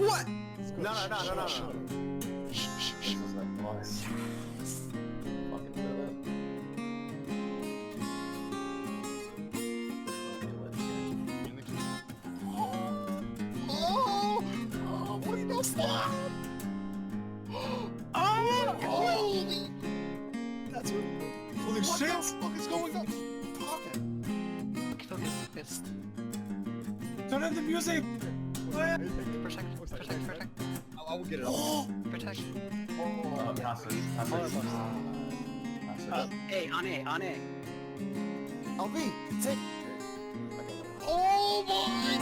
What? No. What is this? Holy! That's what. Holy shit! What the fuck is going on? Turn on the music! Protect. I will get it off. Protect. On A. I'll be. Take. Oh my!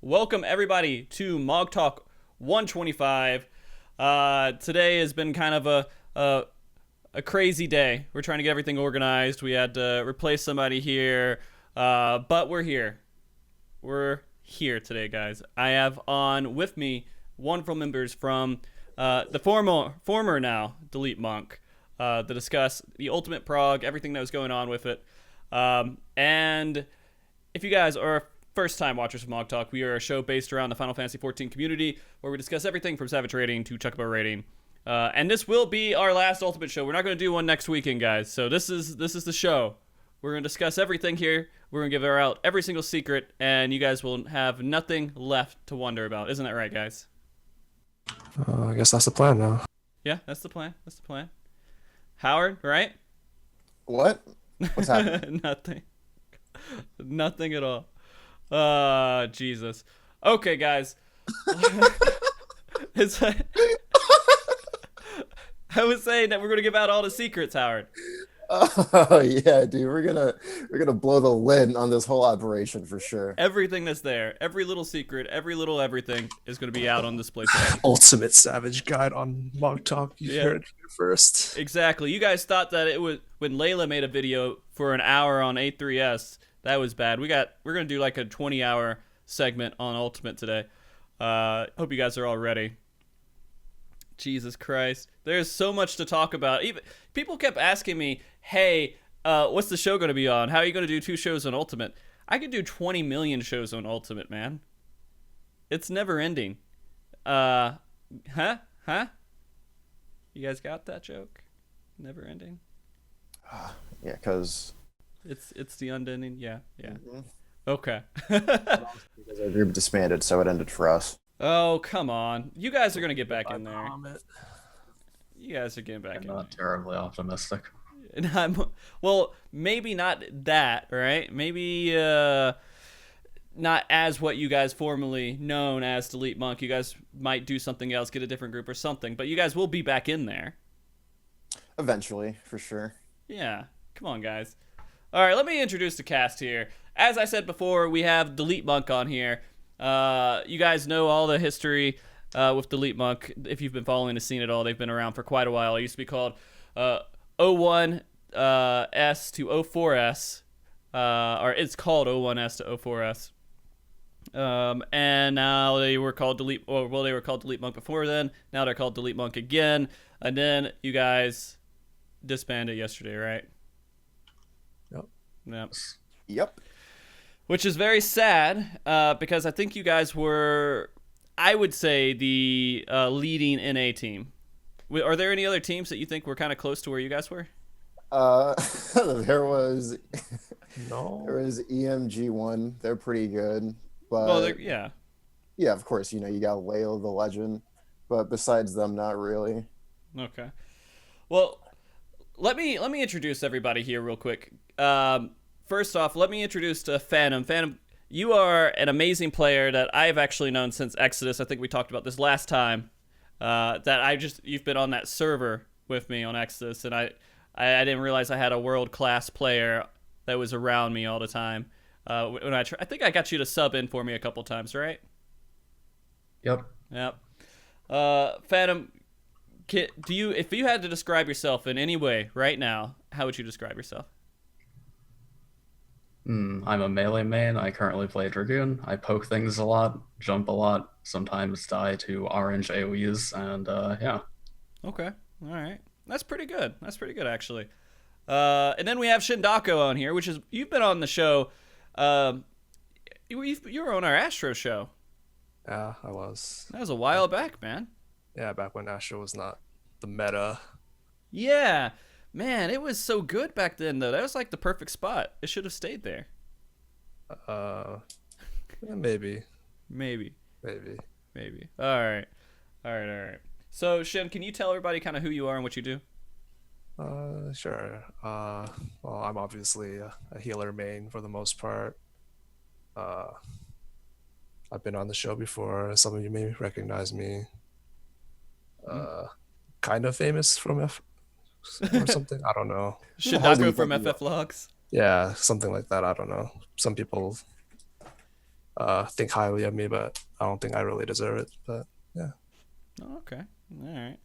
Welcome everybody to MogTalk 125. Today has been kind of a crazy day. We're trying to get everything organized. We had to replace somebody here, but we're here. We're here today, guys. I have on with me wonderful members from the former now DeleteMNK to discuss the ultimate prog, everything that was going on with it. And if you guys are first-time watchers of MogTalk, we are a show based around the Final Fantasy XIV community where we discuss everything from Savage rating to Chocobo rating. And this will be our last Ultimate show. We're not going to do one next weekend, guys. So this is the show. We're going to discuss everything here. We're going to give out every single secret, and you guys will have nothing left to wonder about. Isn't that right, guys? I guess that's the plan now. Yeah, that's the plan. That's the plan. Howard, right? What? What's happening? Nothing. Nothing at all. Jesus. Okay, guys. It's like, I was saying that we're gonna give out all the secrets, Howard. Oh yeah, dude, we're gonna blow the lid on this whole operation for sure. Everything that's there, every little secret, every little everything is gonna be out on display today. Ultimate Savage Guide on MogTalk. You heard it here first. Exactly. You guys thought that it was when Layla made a video for an hour on A3S. That was bad. We're gonna do like a 20-hour segment on Ultimate today. Hope you guys are all ready. Jesus Christ, there's so much to talk about. Even people kept asking me, "Hey, what's the show gonna be on? How are you gonna do 2 shows on Ultimate?" I could do 20 million shows on Ultimate, man. It's never ending. Huh? You guys got that joke? Never ending. Yeah, because It's the unending. Yeah. Mhm. Okay. Because our group disbanded, so it ended for us. Oh, come on. You guys are going to get back in there. You guys are getting back in Not terribly optimistic. there. Well, maybe not that, right? Maybe not as what you guys formerly known as DeleteMNK. You guys might do something else, get a different group or something, but you guys will be back in there. Eventually, for sure. Yeah. Come on, guys. All right, let me introduce the cast here. As I said before, we have DeleteMNK on here. You guys know all the history with DeleteMNK. If you've been following the scene at all, they've been around for quite a while. It used to be called 01S to 04S, or it's called 01S to 04S. And now they were called they were called DeleteMNK before then. Now they're called DeleteMNK again. And then you guys disbanded yesterday, right? Yep. Yep. Which is very sad, because I think you guys were, I would say, the leading NA team. Are there any other teams that you think were kind of close to where you guys were? There was No. there was EMG1. They're pretty good, but Well, yeah. yeah, of course, you got Layla the Legend, but besides them, not really. Okay. Well, let me introduce everybody here real quick. First off, let me introduce Phantom. Phantom, you are an amazing player that I've actually known since Exodus. I think we talked about this last time. You've been on that server with me on Exodus, and I didn't realize I had a world-class player that was around me all the time. I think I got you to sub in for me a couple times, right? Yep. Yep. Phantom, Do you, if you had to describe yourself in any way right now, how would you describe yourself? I'm a melee main. I currently play Dragoon. I poke things a lot, jump a lot, sometimes die to orange AoEs, and yeah. Okay, all right, that's pretty good. That's pretty good actually. And then we have Shindaneko on here, which is you've been on the show. Um, you were on our Astro show. Yeah, I was. That was a while back, man. Yeah, back when Astro was not the meta. Yeah, man, it was so good back then though. That was like the perfect spot. It should have stayed there. Yeah, maybe. Maybe. Maybe. Maybe. All right. All right. All right. So, Shin, can you tell everybody kind of who you are and what you do? Sure. Well, I'm obviously a healer main for the most part. Uh, I've been on the show before. Some of you may recognize me. Kind of famous from F or something. I don't know. How do you Shindaneko from think you FF Logs. Yeah, something like that. I don't know. Some people think highly of me, but I don't think I really deserve it. But yeah. Oh, okay. All right.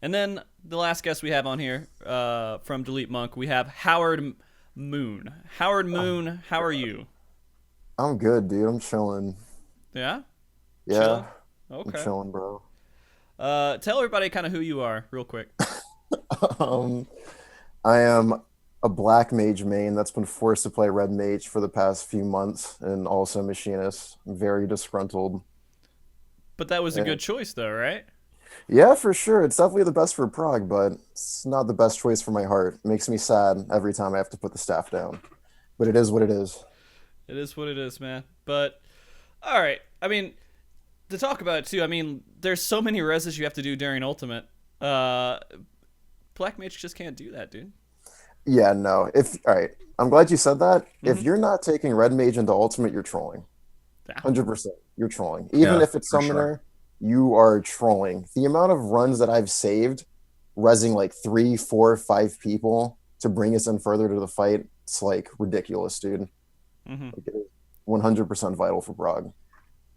And then the last guest we have on here from DeleteMNK, we have Howard Moon. Howard Moon, how are you? I'm good, dude. I'm chilling. Yeah? Yeah, Chilling? I'm Okay. chilling, bro. Tell everybody kind of who you are, real quick. Um, I am a black mage main that's been forced to play red mage for the past few months, and also machinist. I'm very disgruntled. But that was a Yeah. good choice, though, right? Yeah, for sure. It's definitely the best for prog, but it's not the best choice for my heart. It makes me sad every time I have to put the staff down. But it is what it is. It is what it is, man. But, all right. I mean, to talk about it, too, I mean, there's so many reses you have to do during Ultimate. Black Mage just can't do that, dude. Yeah, no. If all right, I'm glad you said that. If Mhm. you're not taking red mage into ultimate, you're trolling. Yeah. 100%. You're trolling. Even Yeah, if it's for sure. summoner, you are trolling. The amount of runs that I've saved, resing like 3, 4, 5 people to bring us in further to the fight, it's like ridiculous, dude. Hmm. Like, it is 100% vital for Brog.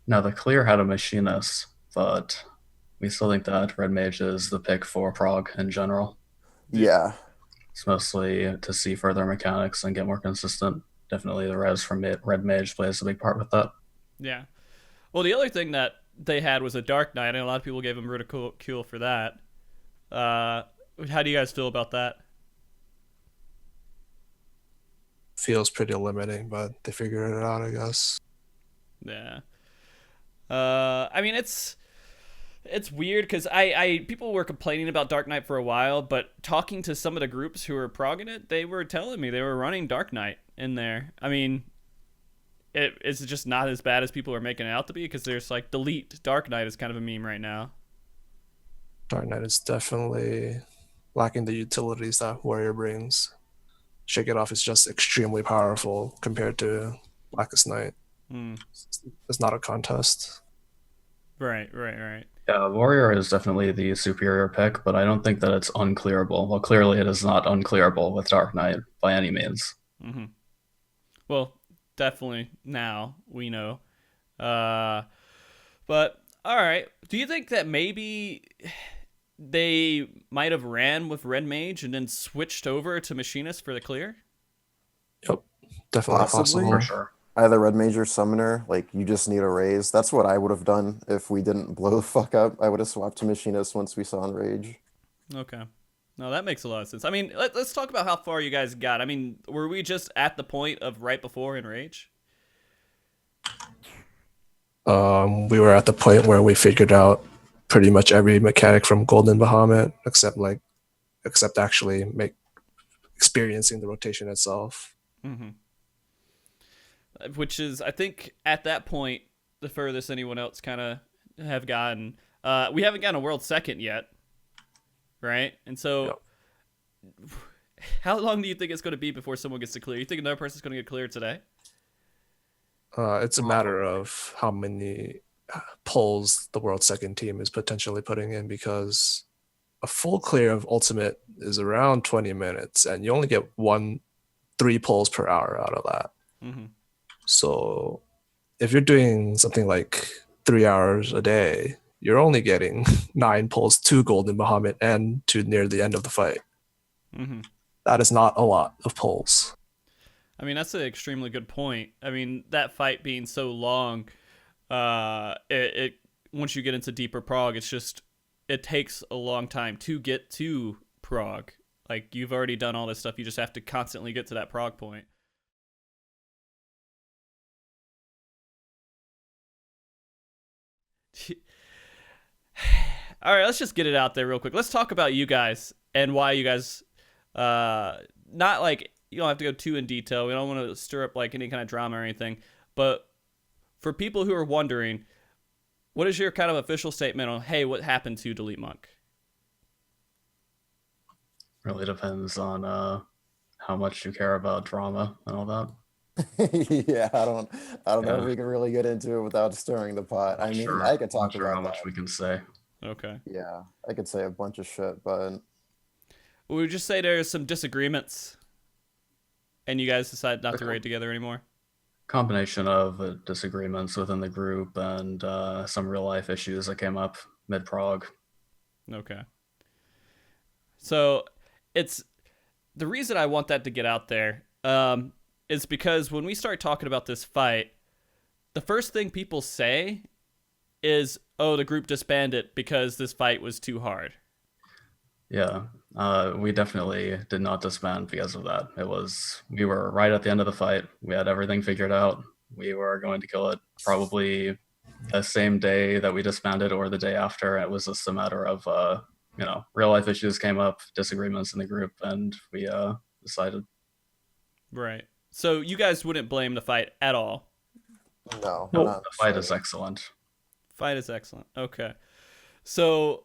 Now the clear had a machinist, but we still think that red mage is the pick for prog in general. Yeah. It's mostly to see further mechanics and get more consistent. Definitely the res from red mage plays a big part with that. Yeah. Well, the other thing that they had was a Dark Knight, and a lot of people gave him ridicule for that. How do you guys feel about that? Feels pretty limiting, but they figured it out, I guess. Yeah. I mean, it's weird because I people were complaining about Dark Knight for a while, but talking to some of the groups who were progging it, they were telling me they were running Dark Knight in there. I mean, it's just not as bad as people are making it out to be because there's like delete Dark Knight is kind of a meme right now. Dark Knight is definitely lacking the utilities that Warrior brings. Shake It Off is just extremely powerful compared to Blackest Night. Hmm. It's not a contest. Right, right, right. Yeah, warrior is definitely the superior pick, but I don't think that it's unclearable. Well, clearly it is not unclearable with Dark Knight by any means. Hmm. Well, definitely now we know. But all right, do you think that maybe they might have ran with Red Mage and then switched over to Machinist for the clear? Yep, definitely Possibly. possible. For sure. Either red mage or summoner, like you just need a raise. That's what I would have done if we didn't blow the fuck up. I would have swapped to machinist once we saw enrage. Okay. No, that makes a lot of sense. I mean, let's talk about how far you guys got. I mean, were we just at the point of right before Enrage? We were at the point where we figured out pretty much every mechanic from Golden Bahamut, except actually experiencing the rotation itself. Mm-hmm. Which is, I think, at that point, the furthest anyone else kind of have gotten. We haven't gotten a world second yet, right? And so, how long do you think it's going to be before someone gets to clear? You think another person's going to get cleared today? It's a matter of how many pulls the world second team is potentially putting in, because a full clear of ultimate is around 20 minutes and you only get 3 pulls per hour out of that. Mm-hmm. So if you're doing something like 3 hours a day, you're only getting 9 pulls to Golden Bahamut and to near the end of the fight. Mm-hmm. That is not a lot of pulls. I mean, that's an extremely good point. I mean, that fight being so long, it once you get into deeper prog, it takes a long time to get to prog. Like, you've already done all this stuff, you just have to constantly get to that prog point. All right, let's just get it out there real quick. Let's talk about you guys and why you guys, not like, you don't have to go too in detail. We don't want to stir up like any kind of drama or anything. But for people who are wondering, what is your kind of official statement on, hey, what happened to DeleteMNK? Really depends on how much you care about drama and all that. Yeah, I don't know if we can really get into it without stirring the pot. I mean, I could talk Not sure about how much that. we can say. Okay. Yeah, I could say a bunch of shit, but We would just say there's some disagreements, and you guys decided not to Okay. raid together anymore. Combination of disagreements within the group and some real life issues that came up mid prog. Okay. So it's the reason I want that to get out there is because when we start talking about this fight, the first thing people say is, oh, the group disbanded because this fight was too hard. Yeah, we definitely did not disband because of that. We were right at the end of the fight. We had everything figured out. We were going to kill it probably the same day that we disbanded or the day after. It was just a matter of, real life issues came up, disagreements in the group, and we decided. Right. So you guys wouldn't blame the fight at all. no, No, not the fight sure. is excellent. Fight is excellent. Okay. So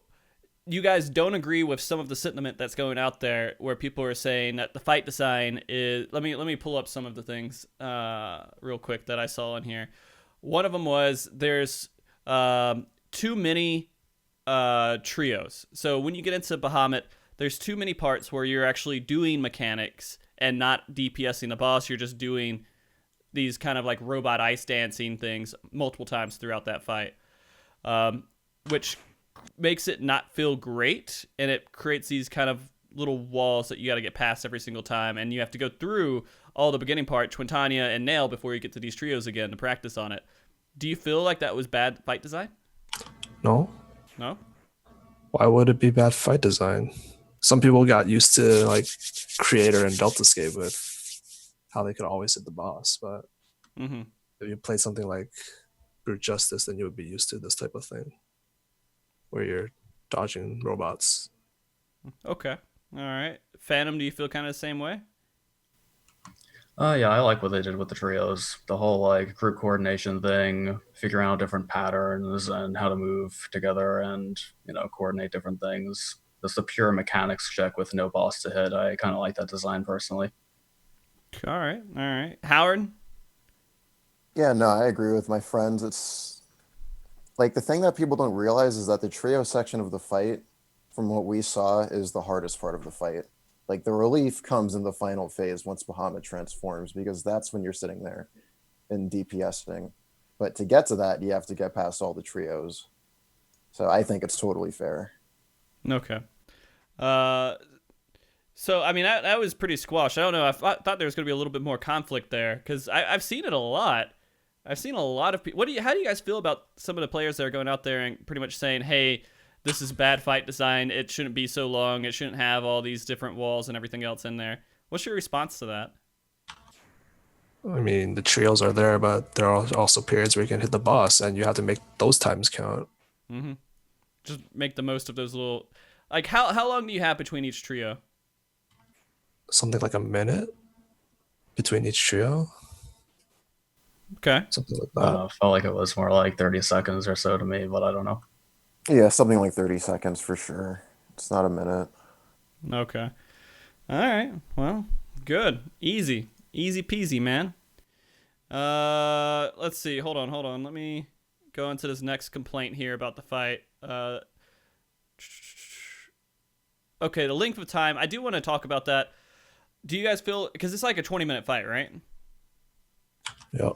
you guys don't agree with some of the sentiment that's going out there where people are saying that the fight design is, let me pull up some of the things real quick that I saw in here. One of them was there's too many trios. So when you get into Bahamut, there's too many parts where you're actually doing mechanics and not DPSing the boss. You're just doing these kind of like robot ice dancing things multiple times throughout that fight, which makes it not feel great, and it creates these kind of little walls that you got to get past every single time, and you have to go through all the beginning part, Twintania and Nail, before you get to these trios again to practice on it. Do you feel like that was bad fight design? No? No? Why would it be bad fight design? Some people got used to like Creator and Deltascape with how they could always hit the boss, but Mm-hmm. if you play something like Brute Justice, then you would be used to this type of thing where you're dodging robots. Okay. All right. Phantom, do you feel kind of the same way? Yeah, I like what they did with the trios. The whole like group coordination thing, figuring out different patterns and how to move together and, coordinate different things. Just a pure mechanics check with no boss to hit. I kind of like that design personally. All right. All right. Howard? Yeah, no, I agree with my friends. It's like the thing that people don't realize is that the trio section of the fight, from what we saw, is the hardest part of the fight. Like the relief comes in the final phase once Bahamut transforms, because that's when you're sitting there and DPSing. But to get to that, you have to get past all the trios. So I think it's totally fair. Okay. So, I mean, that was pretty squash. I don't know. I thought there was going to be a little bit more conflict there because I've seen it a lot. I've seen a lot of people. How do you guys feel about some of the players that are going out there and pretty much saying, hey, this is bad fight design. It shouldn't be so long. It shouldn't have all these different walls and everything else in there. What's your response to that? I mean, the trios are there, but there are also periods where you can hit the boss, and you have to make those times count. Mm-hmm. Just make the most of those little... Like, how long do you have between each trio? Something like a minute between each trio. Okay. Something like that. Felt like it was more like 30 seconds or so to me, but I don't know. Yeah, something like 30 seconds for sure. It's not a minute. Okay. All right. Well, good. Easy. Easy peasy, man. Let's see. Hold on. Let me go into this next complaint here about the fight. Okay, the length of time. I do want to talk about that. Do you guys feel... Because it's like a 20-minute fight, right? Yep.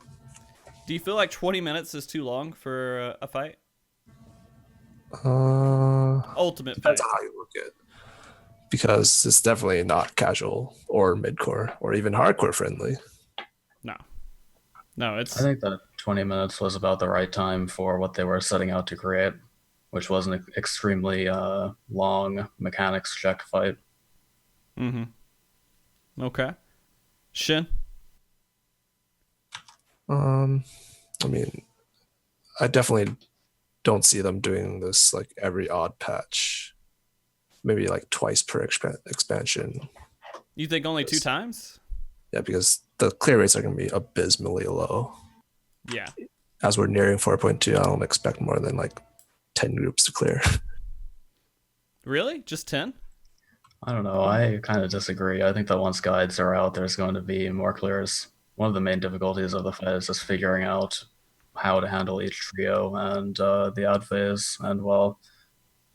Do you feel like 20 minutes is too long for a fight? Ultimate Depends fight. on how you look at it. Because it's definitely not casual or midcore or even hardcore friendly. No. No, I it's think that 20 minutes was about the right time for what they were setting out to create, which was an extremely long mechanics check fight. okay. Shin? Um, I mean, I definitely don't see them doing this like every odd patch. Maybe like twice per expansion. You think only 2 Yes. times? Yeah, because the clear rates are going to be abysmally low. Yeah. As we're nearing 4.2, I don't expect more than like 10 groups to clear. Really? Just 10? I don't know. I kind of disagree. I think that once guides are out, there's going to be more clears. One of the main difficulties of the fight is just figuring out how to handle each trio and the out phase. And well,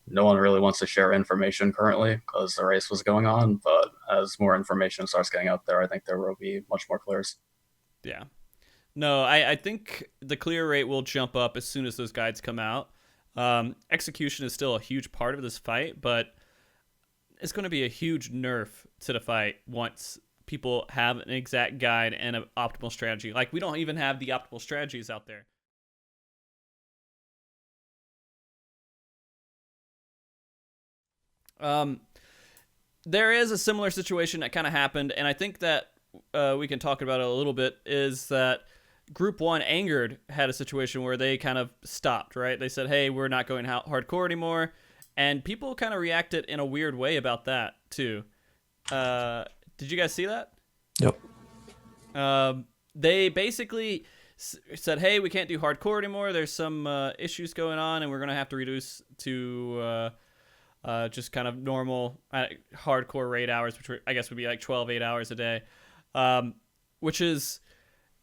no one really wants to share information currently because the race was going on. But as more information starts getting out there, I think there will be much more clears. Yeah. No, I think the clear rate will jump up as soon as those guides come out. Execution is still a huge part of this fight, but it's going to be a huge nerf to the fight once people have an exact guide and an optimal strategy. Like, we don't even have the optimal strategies out there. There is a similar situation that kind of happened, and I think that we can talk about it a little bit, is that Group 1 Angered had a situation where they kind of stopped, right? They said, hey, we're not going hardcore anymore. And people kind of reacted in a weird way about that, too. Did you guys see that? Yep. They basically said, hey, we can't do hardcore anymore. There's some issues going on, and we're going to have to reduce to just kind of normal hardcore raid hours, which I guess would be like 12, 8 hours a day. Which is,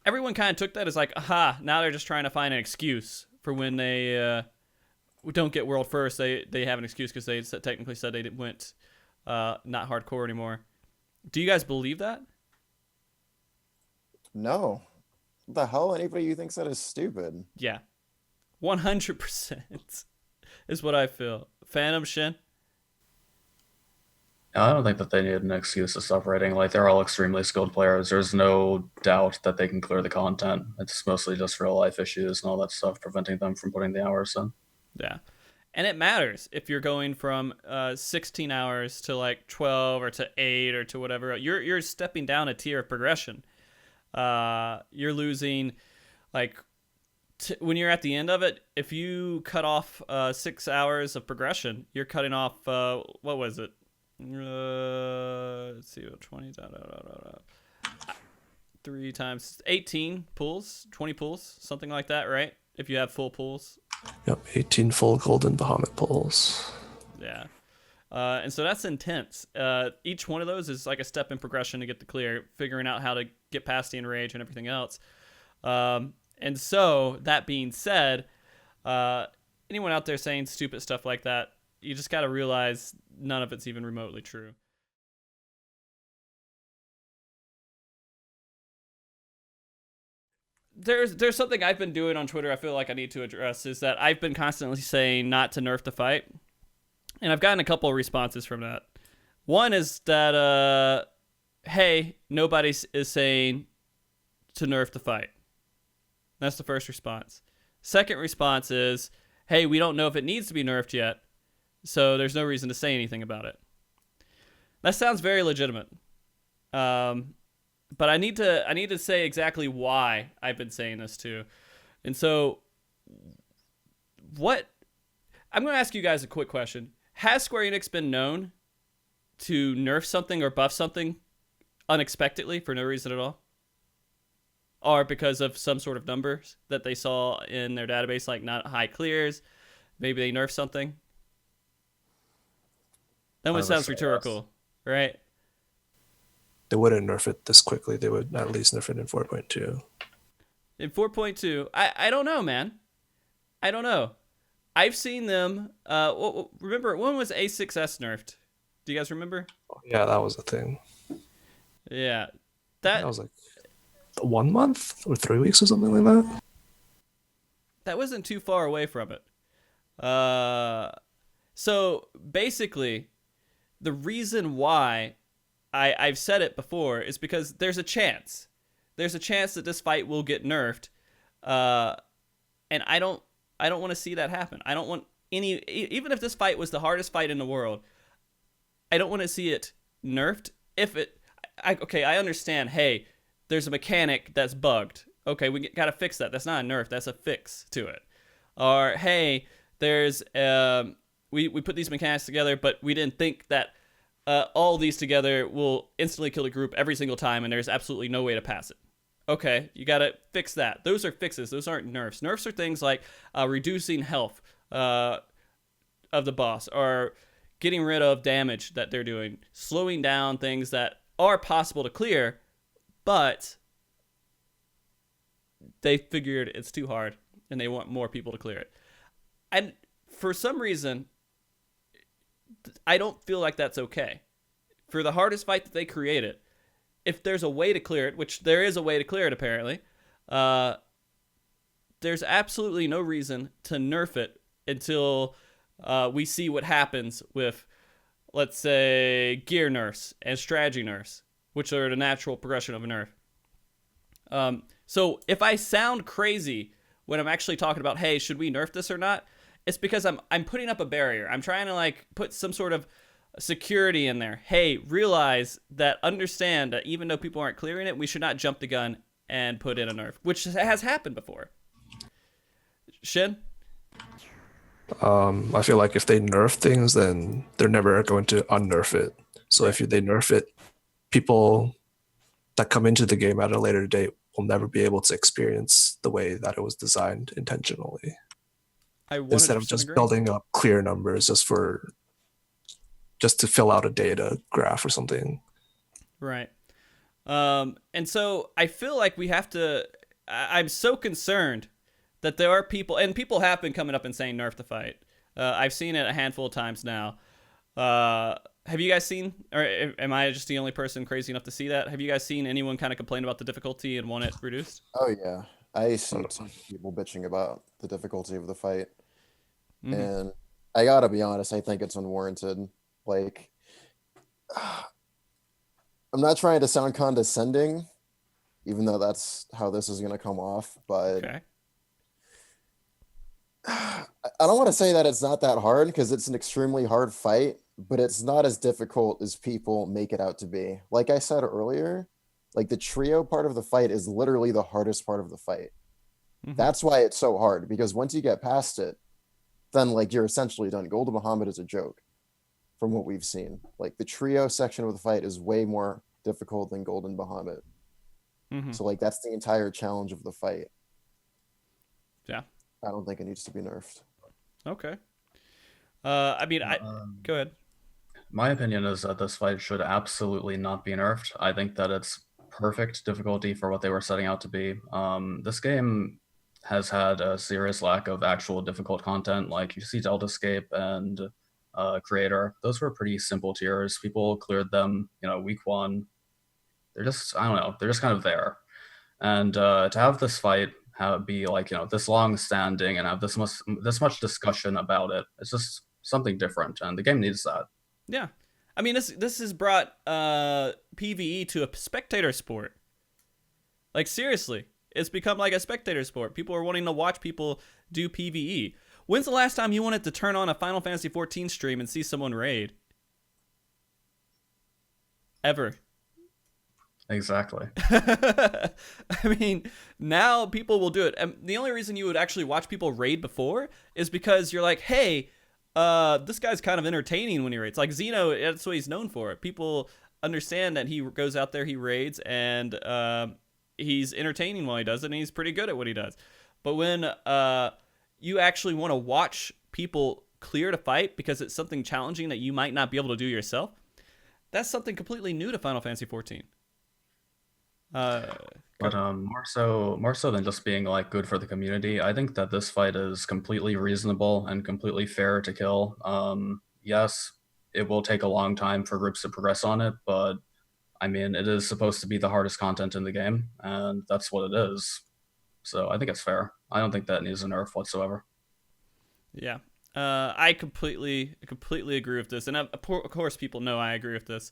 everyone kind of took that as like, aha, now they're just trying to find an excuse for when they don't get world first. They have an excuse because they technically said they went not hardcore anymore. Do you guys believe that? No. What the hell? Anybody who thinks that is stupid. Yeah. 100% is what I feel. Phantom Shin? I don't think that they need an excuse to stop raiding. Like, they're all extremely skilled players. There's no doubt that they can clear the content. It's mostly just real life issues and all that stuff preventing them from putting the hours in. Yeah. And it matters if you're going from 16 hours to like 12 or to 8 or to whatever. You're stepping down a tier of progression. You're losing, like, when you're at the end of it, if you cut off 6 hours of progression, you're cutting off, what was it? Let's see, 20, 3 times 18 pulls, 20 pulls, something like that, right? If you have full pulls. Yep. 18 full golden Bahamut pulls. Yeah. And so that's intense. Each one of those is like a step in progression to get the clear, figuring out how to get past the enrage and everything else. And so, that being said, anyone out there saying stupid stuff like that, you just got to realize none of it's even remotely true. There's something I've been doing on Twitter I feel like I need to address, is that I've been constantly saying not to nerf the fight. And I've gotten a couple of responses from that. One is that, hey, nobody is saying to nerf the fight. That's the first response. Second response is, hey, we don't know if it needs to be nerfed yet, so there's no reason to say anything about it. That sounds very legitimate. But I need to say exactly why I've been saying this too. And so, I'm going to ask you guys a quick question. Has Square Enix been known to nerf something or buff something unexpectedly for no reason at all? Or because of some sort of numbers that they saw in their database, like not high clears? Maybe they nerfed something? That one sounds rhetorical, right? They wouldn't nerf it this quickly. They would at least nerf it in 4.2. In 4.2, I don't know, man. I don't know. I've seen them. Remember, when was A6S nerfed? Do you guys remember? Yeah, that was a thing. Yeah. That was like 1 month or 3 weeks or something like that. That wasn't too far away from it. Uh, so basically, the reason why I've said it before is because there's a chance. There's a chance that this fight will get nerfed. Uh, and I don't want to see that happen. I don't want even if this fight was the hardest fight in the world, I don't want to see it nerfed. If it okay, I understand. Hey, there's a mechanic that's bugged. Okay, we got to fix that. That's not a nerf. That's a fix to it. Or hey, there's we put these mechanics together, but we didn't think that all these together will instantly kill the group every single time, and there's absolutely no way to pass it. Okay, you gotta fix that. Those are fixes. Those aren't nerfs. Nerfs are things like reducing health of the boss, or getting rid of damage that they're doing, slowing down things that are possible to clear, but they figured it's too hard and they want more people to clear it. And for some reason, I don't feel like that's okay. For the hardest fight that they created, if there's a way to clear it, which there is a way to clear it apparently, uh, there's absolutely no reason to nerf it until we see what happens with, let's say, gear nerfs and strategy nerfs, which are the natural progression of a nerf. So if I sound crazy when I'm actually talking about, hey, should we nerf this or not? It's because I'm putting up a barrier. I'm trying to like put some sort of security in there. Hey, realize that, understand that even though people aren't clearing it, we should not jump the gun and put in a nerf, which has happened before. Shin? I feel like if they nerf things, then they're never going to unnerf it. So if they nerf it, people that come into the game at a later date will never be able to experience the way that it was designed intentionally. I Instead of 100% just agree. building up clear numbers just to fill out a data graph or something. Right. And so I feel like we have to. I'm so concerned that there are people, and people have been coming up and saying nerf the fight. I've seen it a handful of times now. Have you guys seen, or am I just the only person crazy enough to see that? Have you guys seen anyone kind of complain about the difficulty and want it reduced? Oh yeah, I see tons of people bitching about the difficulty of the fight, Mm-hmm. and I gotta be honest, I think it's unwarranted. Like, I'm not trying to sound condescending, even though that's how this is gonna come off, but Okay. I don't want to say that it's not that hard because it's an extremely hard fight, but it's not as difficult as people make it out to be. Like I said earlier, like the trio part of the fight is literally the hardest part of the fight. Mm-hmm. That's why it's so hard, because once you get past it, then like you're essentially done. Golden Muhammad is a joke from what we've seen. Like the trio section of the fight is way more difficult than Golden Muhammad. Mm-hmm. So like that's the entire challenge of the fight. Yeah. I don't think it needs to be nerfed. Okay. I mean, go ahead. My opinion is that this fight should absolutely not be nerfed. I think that it's perfect difficulty for what they were setting out to be. This game has had a serious lack of actual difficult content. Like you see Delta Escape and Creator. Those were pretty simple tiers. People cleared them, week one. They're just, I don't know, they're just kind of there. And to have this fight be like, this long standing and have this much discussion about it, it's just something different, and the game needs that. Yeah. I mean, this has brought PvE to a spectator sport. Like, seriously. It's become like a spectator sport. People are wanting to watch people do PvE. When's the last time you wanted to turn on a Final Fantasy 14 stream and see someone raid? Ever. Exactly. I mean, now people will do it. And the only reason you would actually watch people raid before is because you're like, hey, this guy's kind of entertaining when he raids. Like Xeno, that's what he's known for. People understand that he goes out there, he raids, and he's entertaining while he does it, and he's pretty good at what he does. But when you actually want to watch people clear to fight because it's something challenging that you might not be able to do yourself, that's something completely new to Final Fantasy 14. But more so than just being like good for the community, I think that this fight is completely reasonable and completely fair to kill. Yes, it will take a long time for groups to progress on it, but I mean, it is supposed to be the hardest content in the game, and that's what it is. So I think it's fair. I don't think that needs a nerf whatsoever. Yeah. I completely agree with this, and of course, people know I agree with this.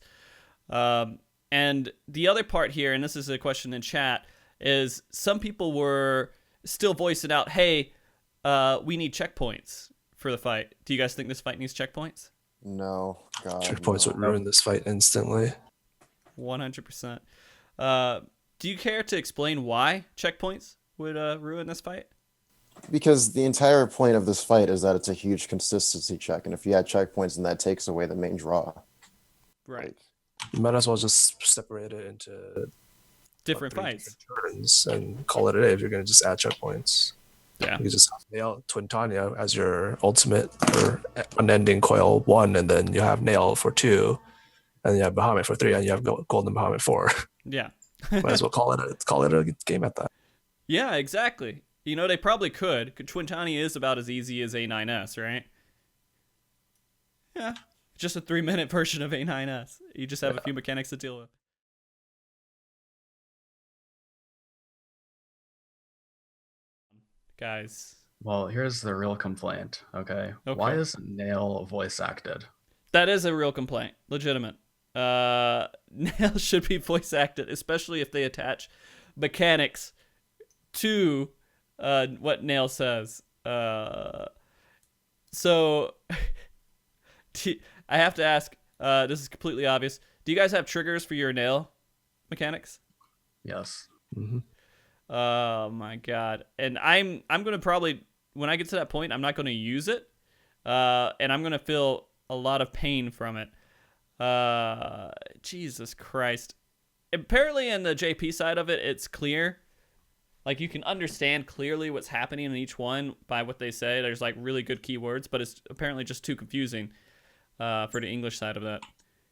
And the other part here, and this is a question in chat, is some people were still voicing out, "Hey, we need checkpoints for the fight." Do you guys think this fight needs checkpoints? No, God, Checkpoints would no. ruin this fight instantly. 100%. Do you care to explain why checkpoints would ruin this fight? Because the entire point of this fight is that it's a huge consistency check, and if you add checkpoints, then that takes away the main draw. Right. Like, You might as well just separate it into Different 3 fights. different turns and call it a day if you're going to just add checkpoints. Yeah. You just nail Twin Tanya as your ultimate or unending coil 1, and then you have nail for 2, and then you have Bahamut for 3, and you have golden Bahamut 4. Yeah. Might as well call it a game at that. Yeah, exactly. You know, they probably could. Twin Tani is about as easy as A9S, right? Yeah. Just a 3-minute version of A9S. You just have a few mechanics to deal with. Guys. Well, here's the real complaint, okay? Why Okay. is Nail voice acted? That is a real complaint. Legitimate. Nail should be voice acted, especially if they attach mechanics to what Nail says. So I have to ask, this is completely obvious. Do you guys have triggers for your Nail mechanics? Yes. Mm-hmm. Oh my god. And I'm gonna probably, when I get to that point, I'm not gonna use it. And I'm gonna feel a lot of pain from it. Jesus Christ. Apparently in the JP side of it, it's clear. Like, you can understand clearly what's happening in each one by what they say. There's like really good keywords, but it's apparently just too confusing for the English side of that.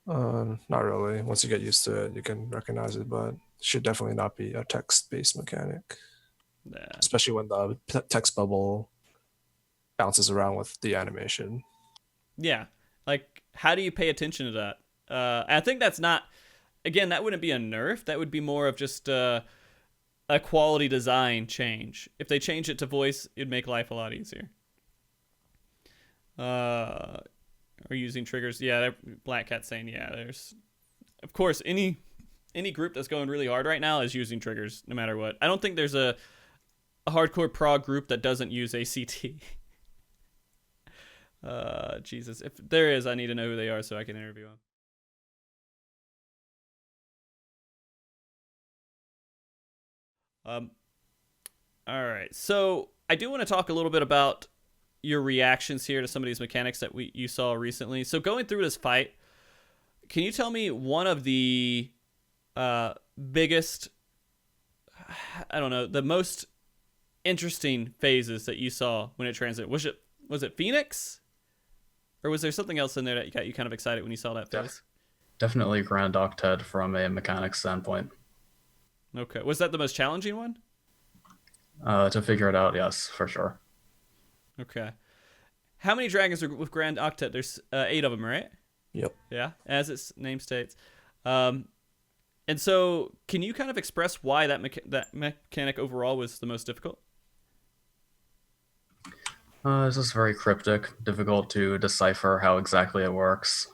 Not really. Once you get used to it, you can recognize it, but it should definitely not be a text-based mechanic, Yeah. especially when the text bubble bounces around with the animation. Yeah. Like, how do you pay attention to that? I think that's not, again, that wouldn't be a nerf. That would be more of just a quality design change. If they change it to voice, it'd make life a lot easier. Are using triggers? Yeah, Black Cat saying, yeah, there's, of course, any group that's going really hard right now is using triggers no matter what. I don't think there's a hardcore prog group that doesn't use ACT. Jesus, if there is, I need to know who they are so I can interview them. All right, so I do want to talk a little bit about your reactions here to some of these mechanics that you saw recently. So going through this fight, can you tell me one of the biggest, I don't know, the most interesting phases that you saw when it transited? Was it Phoenix? Or was there something else in there that got you kind of excited when you saw that phase? Definitely Grand Octet from a mechanics standpoint. Okay. Was that the most challenging one? To figure it out, yes, for sure. Okay. How many dragons are with Grand Octet? There's 8 of them, right? Yep. Yeah, as its name states. And so, can you kind of express why that mechanic overall was the most difficult? It's just very cryptic, difficult to decipher how exactly it works.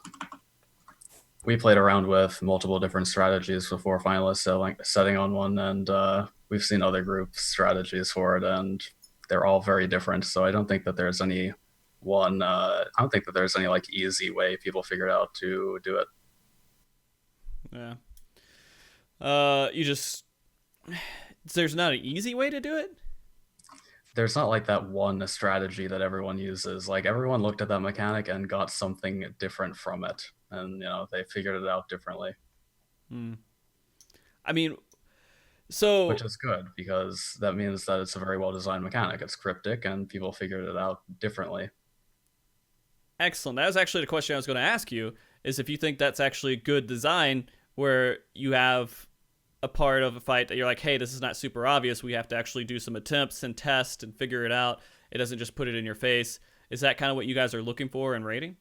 We played around with multiple different strategies before finally setting on one, and we've seen other groups' strategies for it, and they're all very different. So I don't think that there's any one. I don't think that there's any like easy way people figured out to do it. Yeah. There's not an easy way to do it? There's not like that one strategy that everyone uses. Like, everyone looked at that mechanic and got something different from it, and they figured it out differently. I mean, so, which is good, because that means that it's a very well designed mechanic. It's cryptic and people figured it out differently. Excellent. That was actually the question I was going to ask you, is if you think that's actually good design where you have a part of a fight that you're like, hey, this is not super obvious. We have to actually do some attempts and test and figure it out. It doesn't just put it in your face. Is that kind of what you guys are looking for in rating?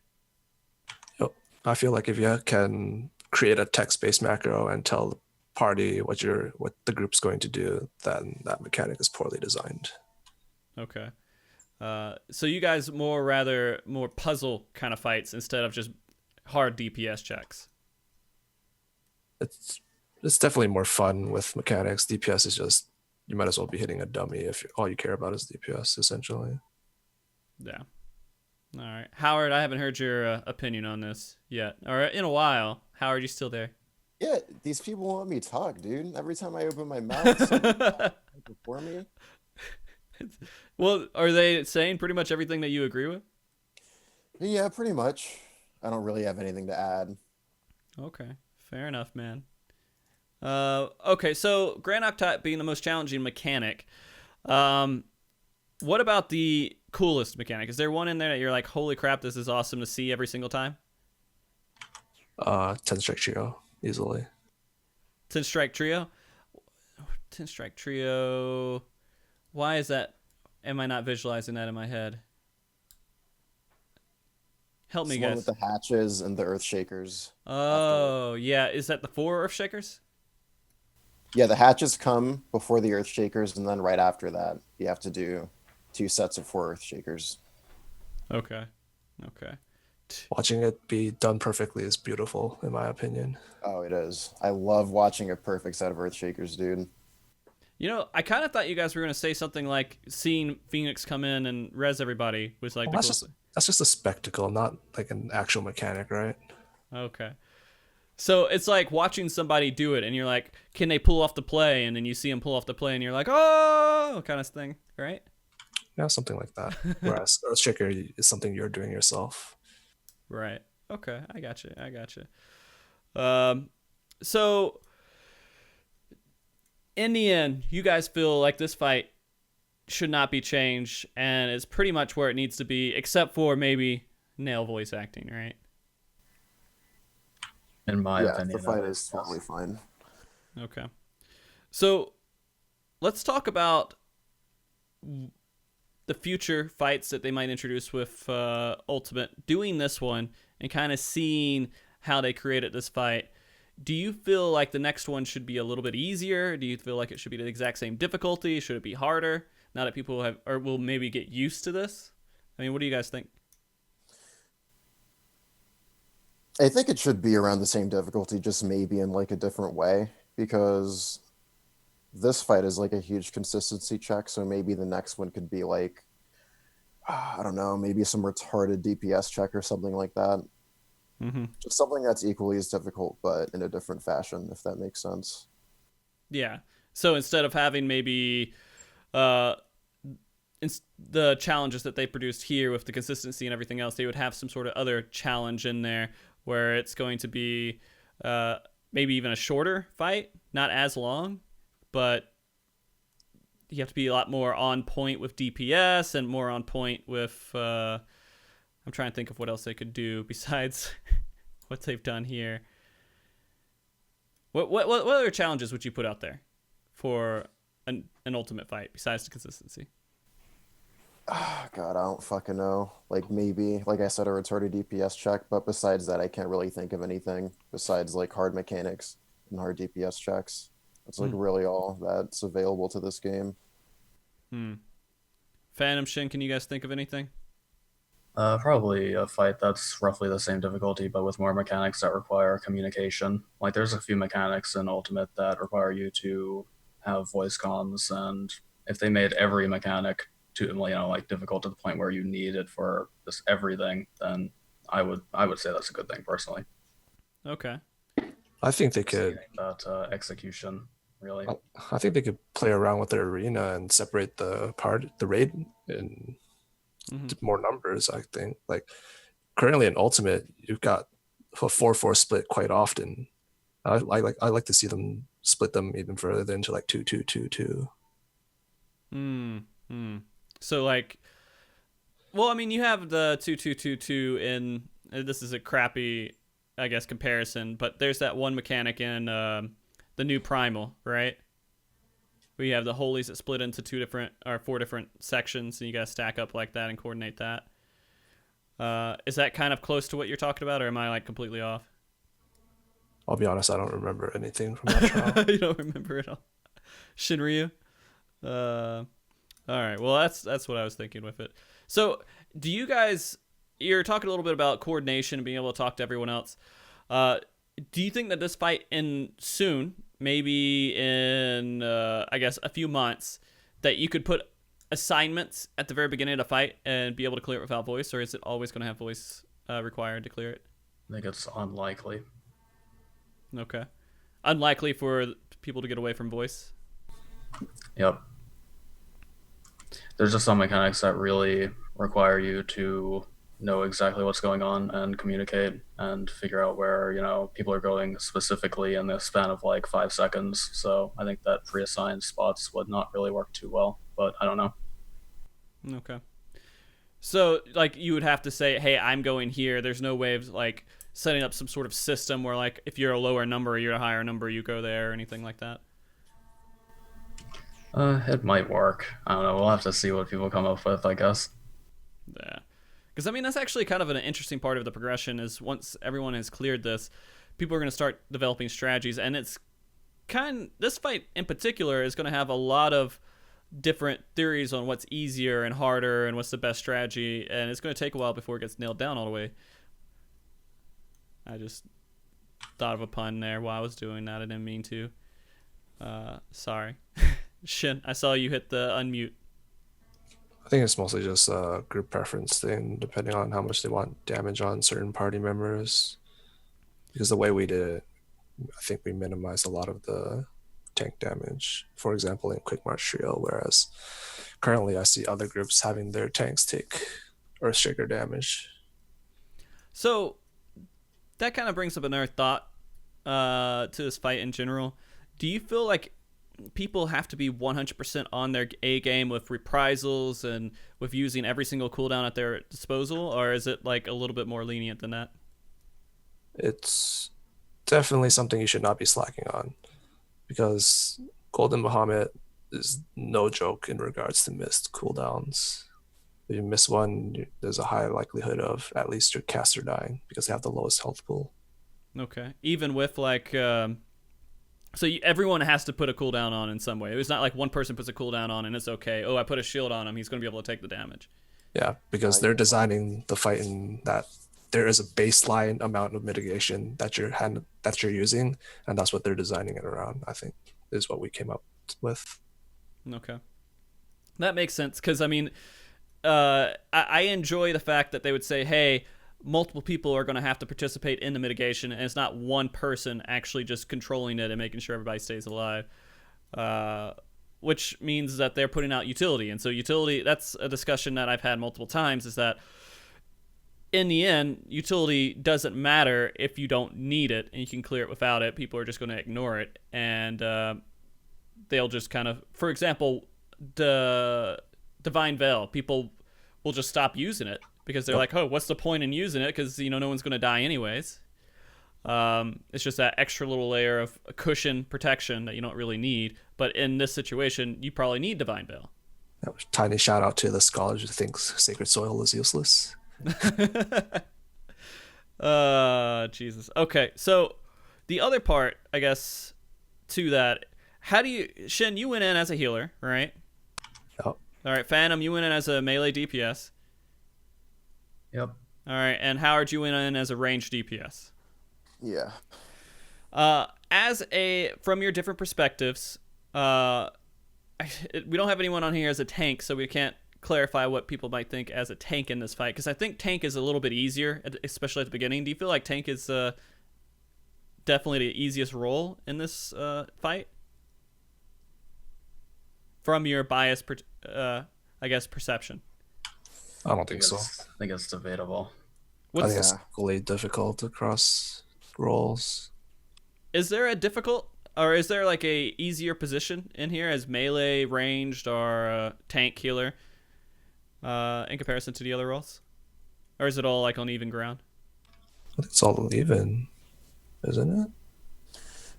Yep. I feel like if you can create a text-based macro and tell the party what the group's going to do, then that mechanic is poorly designed. Okay. So you guys rather more puzzle kind of fights instead of just hard DPS checks. It's definitely more fun with mechanics. DPS is just, you might as well be hitting a dummy if all you care about is DPS essentially. Yeah. All right, Howard. I haven't heard your opinion on this yet, or in a while. Howard, you still there? Yeah, these people won't let me talk, dude. Every time I open my mouth, something before me. Well, are they saying pretty much everything that you agree with? Yeah, pretty much. I don't really have anything to add. Okay, fair enough, man. Okay, so Grand Octet being the most challenging mechanic, what about the coolest mechanic? Is there one in there that you're like, holy crap, this is awesome to see every single time? 10 strike trio easily. 10 strike trio? 10 strike trio. Why is that? Am I not visualizing that in my head? Help It's me, the one guys. with the hatches and the earth shakers. Oh, yeah. Is that the 4 earth shakers? Yeah, the hatches come before the earth shakers, and then right after that, you have to do 2 sets of 4 earth shakers. Okay. Okay. Watching it be done perfectly is beautiful, in my opinion. Oh, it is. I love watching a perfect set of earth shakers, dude. You know, I kind of thought you guys were going to say something like seeing Phoenix come in and res everybody was like Well, the that's just a spectacle, not like an actual mechanic, right? Okay. So it's like watching somebody do it and you're like, can they pull off the play? And then you see them pull off the play and you're like, oh, kind of thing, right? Yeah, something like that. Whereas Earthshaker is something you're doing yourself. Right. Okay. I got you. I got you. So in the end, you guys feel like this fight should not be changed and is pretty much where it needs to be, except for maybe nail voice acting, right? In my Yeah, opinion, the fight that is totally fine. Okay. So let's talk about the future fights that they might introduce with Ultimate, doing this one and kind of seeing how they created this fight. Do you feel like the next one should be a little bit easier? Do you feel like it should be the exact same difficulty? Should it be harder now that people have or will maybe get used to this? I mean, what do you guys think? I think it should be around the same difficulty, just maybe in like a different way, because this fight is like a huge consistency check. So maybe the next one could be like, I don't know, maybe some retarded DPS check or something like that. Mm-hmm. Just something that's equally as difficult, but in a different fashion, if that makes sense. Yeah. So instead of having maybe uh, the challenges that they produced here with the consistency and everything else, they would have some sort of other challenge in there where it's going to be maybe even a shorter fight, not as long, but you have to be a lot more on point with DPS and more on point with I'm trying to think of what else they could do besides what they've done here. What other challenges would you put out there for an ultimate fight besides the consistency? Oh, God, I don't fucking know. Like maybe, like I said, a retarded DPS check, but besides that, I can't really think of anything besides like hard mechanics and hard DPS checks. That's like really all that's available to this game. Phantom Shin, can you guys think of anything? Probably a fight that's roughly the same difficulty, but with more mechanics that require communication. Like, there's a few mechanics in Ultimate that require you to have voice comms, and if they made every mechanic to, like difficult to the point where you need it for this everything, then I would say that's a good thing personally. Okay. I think they could. That execution, really. I think they could play around with their arena and separate the raid in more numbers. I think like currently in Ultimate, you've got a 4-4 split quite often. I like to see them split them even further into like 2-2-2-2. So like, well, I mean, you have the 2-2-2-2 in. This is a crappy, I guess, comparison, but there's that one mechanic in the new Primal, right? We have the holies that split into 4 different sections, and you gotta stack up like that and coordinate that. Is that kind of close to what you're talking about, or am I like completely off? I'll be honest, I don't remember anything from that trial. You don't remember it all. Shinryu. All right. Well, that's what I was thinking with it. So, do you guys? You're talking a little bit about coordination and being able to talk to everyone else. Uh, do you think that this fight in soon, maybe in I guess a few months, that you could put assignments at the very beginning of the fight and be able to clear it without voice, or is it always going to have voice required to clear it? I think it's unlikely. Okay. Unlikely for people to get away from voice. Yep. There's just some mechanics that really require you to know exactly what's going on and communicate and figure out where, people are going specifically in the span of like 5 seconds. So I think that pre-assigned spots would not really work too well, but I don't know. Okay. So, like, you would have to say, hey, I'm going here. There's no way of, like, setting up some sort of system where, like, if you're a lower number or you're a higher number, you go there or anything like that. It might work. I don't know. We'll have to see what people come up with, I guess. Yeah. Because, I mean, that's actually kind of an interesting part of the progression is once everyone has cleared this, people are going to start developing strategies. And it's this fight in particular is going to have a lot of different theories on what's easier and harder and what's the best strategy. And it's going to take a while before it gets nailed down all the way. I just thought of a pun there while I was doing that. I didn't mean to. Sorry. Shin, I saw you hit the unmute. I think it's mostly just a group preference thing, depending on how much they want damage on certain party members. Because the way we did it, I think we minimized a lot of the tank damage. For example, in Quick March Trio, whereas currently I see other groups having their tanks take Earthshaker damage. So that kind of brings up another thought to this fight in general. Do you feel like people have to be 100% on their A game with reprisals and with using every single cooldown at their disposal, or is it like a little bit more lenient than that? It's definitely something you should not be slacking on, because Golden Bahamut is no joke in regards to missed cooldowns. If you miss one, there's a high likelihood of at least your caster dying because they have the lowest health pool. Okay. Even with like... everyone has to put a cooldown on in some way. It's not like one person puts a cooldown on and it's okay. Oh, I put a shield on him. He's going to be able to take the damage. Yeah, because they're designing the fight in that there is a baseline amount of mitigation that you're using, and that's what they're designing it around, I think, is what we came up with. Okay. That makes sense because, I mean, I enjoy the fact that they would say, hey, multiple people are going to have to participate in the mitigation, and it's not one person actually just controlling it and making sure everybody stays alive, which means that they're putting out utility. And so utility, that's a discussion that I've had multiple times, is that in the end, utility doesn't matter if you don't need it and you can clear it without it. People are just going to ignore it, and they'll just kind of, for example, the Divine Veil, people will just stop using it because they're like, oh, what's the point in using it? Because, no one's going to die anyways. It's just that extra little layer of cushion protection that you don't really need. But in this situation, you probably need Divine Veil. Tiny shout out to the scholars who thinks Sacred Soil is useless. Jesus. Okay, so the other part, I guess, to that, Shin, you went in as a healer, right? Yep. All right, Phantom, you went in as a melee DPS. Yep. All right, and Howard, you went in as a ranged DPS. Yeah. From your different perspectives, we don't have anyone on here as a tank, so we can't clarify what people might think as a tank in this fight, because I think tank is a little bit easier, especially at the beginning. Do you feel like tank is definitely the easiest role in this fight? From your bias, I guess, perception. I don't think so. I think it's debatable. I think it's equally difficult across roles. Is there a difficult, or is there like a easier position in here as melee, ranged, or tank healer in comparison to the other roles? Or is it all like on even ground? I think it's all even, isn't it?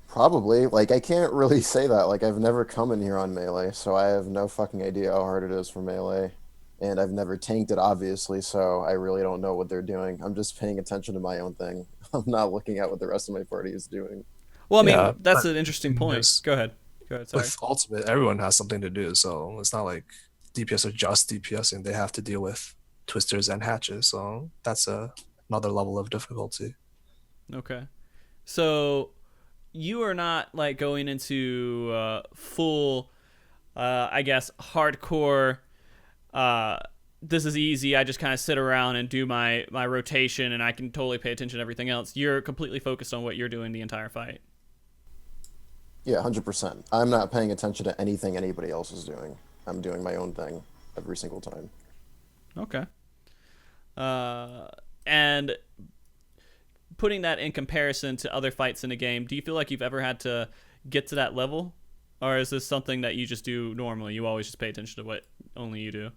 Probably. Like, I can't really say that. Like, I've never come in here on melee, so I have no fucking idea how hard it is for melee. And I've never tanked it, obviously, so I really don't know what they're doing. I'm just paying attention to my own thing. I'm not looking at what the rest of my party is doing. Well, I mean, that's an interesting point. Go ahead. Sorry. With Ultimate, everyone has something to do, so it's not like DPS are just DPSing, they have to deal with twisters and hatches. So that's another level of difficulty. Okay. So you are not like going into full, I guess, hardcore. This is easy. I just kind of sit around and do my rotation, and I can totally pay attention to everything else. You're completely focused on what you're doing the entire fight. Yeah, 100%. I'm not paying attention to anything anybody else is doing. I'm doing my own thing every single time. Okay. And putting that in comparison to other fights in the game, do you feel like you've ever had to get to that level? Or is this something that you just do normally? You always just pay attention to what only you do?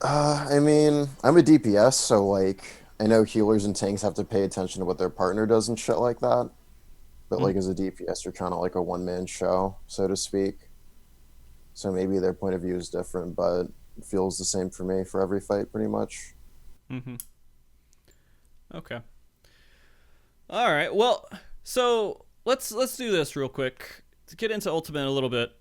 I mean, I'm a DPS, so like I know healers and tanks have to pay attention to what their partner does and shit like that. But like as a DPS, you're kind of like a one-man show, so to speak. So maybe their point of view is different, but it feels the same for me for every fight, pretty much. Mm-hmm. Okay. All right. Well, so let's do this real quick to get into Ultimate a little bit.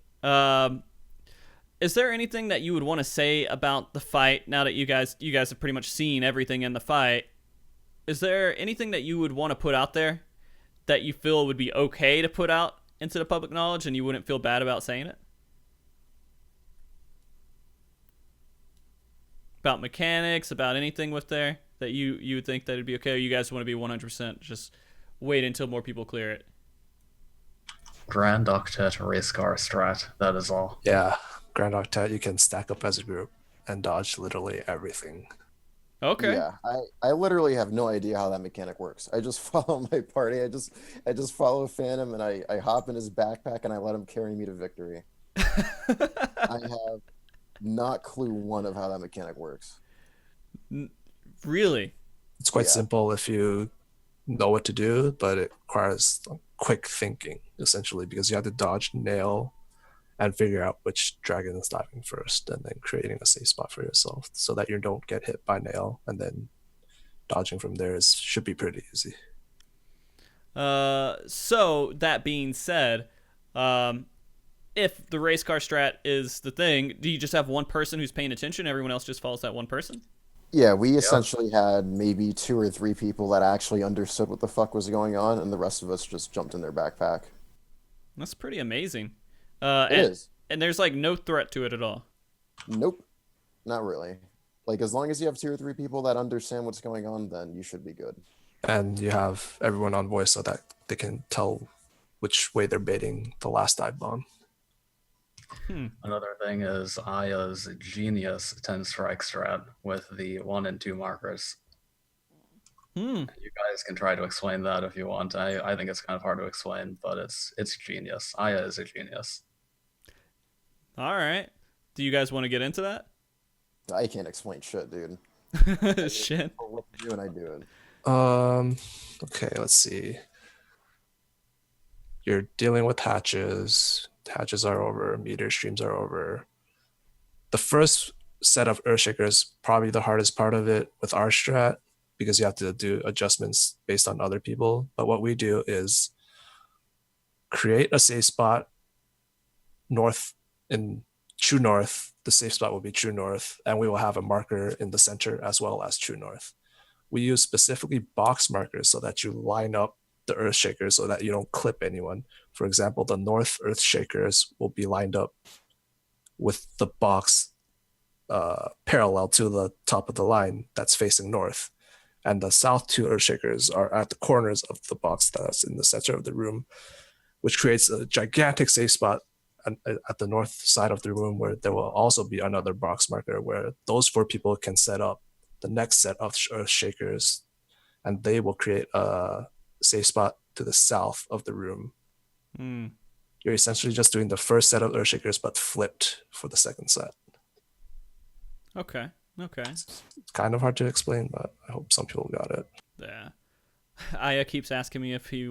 Is there anything that you would want to say about the fight now that you guys have pretty much seen everything in the fight? Is there anything that you would want to put out there that you feel would be okay to put out into the public knowledge and you wouldn't feel bad about saying it? About mechanics, about anything with there that you would think that it'd be okay, or you guys want to be 100% just wait until more people clear it? Grand Octet race car strat. That is all. Yeah, Grand Octet, you can stack up as a group and dodge literally everything. Okay. Yeah, I literally have no idea how that mechanic works. I just follow my party. I just follow Phantom and I hop in his backpack and I let him carry me to victory. I have not clue one of how that mechanic works. Really? It's quite Yeah. simple if you know what to do, but it requires quick thinking, essentially, because you have to dodge, nail, and figure out which dragon is diving first, and then creating a safe spot for yourself so that you don't get hit by nail, and then dodging from there should be pretty easy. So that being said, if the race car strat is the thing, do you just have one person who's paying attention? Everyone else just follows that one person? Yeah, we essentially had maybe 2 or 3 people that actually understood what the fuck was going on, and the rest of us just jumped in their backpack. That's pretty amazing. It is. And there's like no threat to it at all. Nope, not really. Like as long as you have 2 or 3 people that understand what's going on, then you should be good. And you have everyone on voice so that they can tell which way they're baiting the last dive bomb. Another thing is Aya's genius 10 strike strat with the 1 and 2 markers. You guys can try to explain that if you want. I think it's kind of hard to explain, but it's genius. Aya is a genius. All right. Do you guys want to get into that? I can't explain shit, dude. Shit. What to do and I do it. Okay, let's see. You're dealing with hatches. Hatches are over. Meter streams are over. The first set of Earthshakers, probably the hardest part of it with our strat, because you have to do adjustments based on other people. But what we do is create a safe spot north in true north. The safe spot will be true north, and we will have a marker in the center as well as true north. We use specifically box markers so that you line up the Earthshakers so that you don't clip anyone. For example, the North Earthshakers will be lined up with the box parallel to the top of the line that's facing north. And the South 2 Earthshakers are at the corners of the box that's in the center of the room, which creates a gigantic safe spot at the north side of the room, where there will also be another box marker where those 4 people can set up the next set of Earthshakers, and they will create a safe spot to the south of the room. You're essentially just doing the first set of Earthshakers, but flipped for the second set. Okay. It's kind of hard to explain, but I hope some people got it. Yeah. Aya keeps asking me if you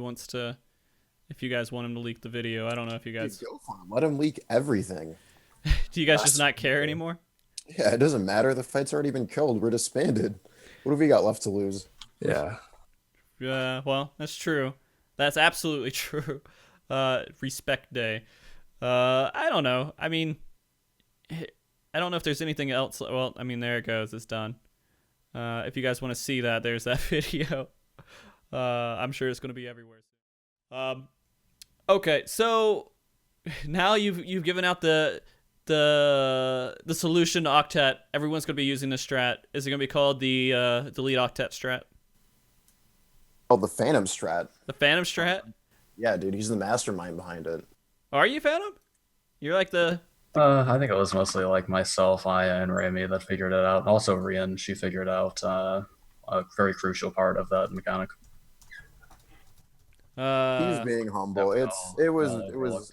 guys want him to leak the video. I don't know if you guys... Dude, go for him. Let him leak everything. Do you guys just not care anymore? Yeah, it doesn't matter. The fight's already been killed. We're disbanded. What have we got left to lose? Yeah. Yeah, well, that's true. That's absolutely true. Respect day. I don't know. I mean, I don't know if there's anything else. Well, I mean, there it goes. It's done. If you guys want to see that, there's that video. I'm sure it's going to be everywhere. Okay, so now you've given out the solution to Octet. Everyone's going to be using this strat. Is it going to be called the delete Octet strat? Oh, the Phantom strat. The Phantom strat? Yeah, dude, he's the mastermind behind it. Are you Phantom? You're like the I think it was mostly like myself, Aya, and Rami that figured it out. Also, Rian, she figured out a very crucial part of that mechanic. He's being humble. It was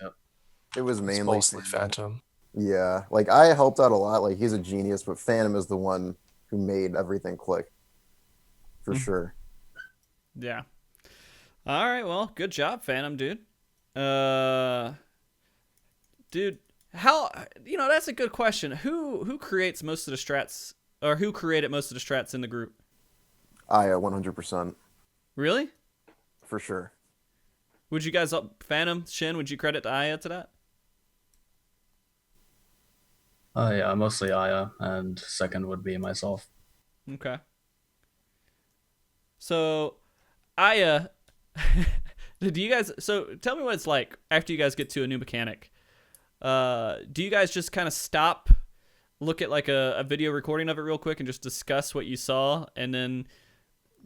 It's mainly mostly Phantom. Yeah, like I helped out a lot. Like he's a genius, but Phantom is the one who made everything click. For sure. Yeah. All right. Well, good job, Phantom, dude. Dude, how that's a good question. Who creates most of the strats, or who created most of the strats in the group? I 100% Really? for sure. Would you guys, Phantom, Shin, would you credit Aya to that? Yeah, mostly Aya, and second would be myself. Okay. So, Aya, do you guys? So, tell me what it's like after you guys get to a new mechanic. Do you guys just kind of stop, look at like a video recording of it real quick, and just discuss what you saw, and then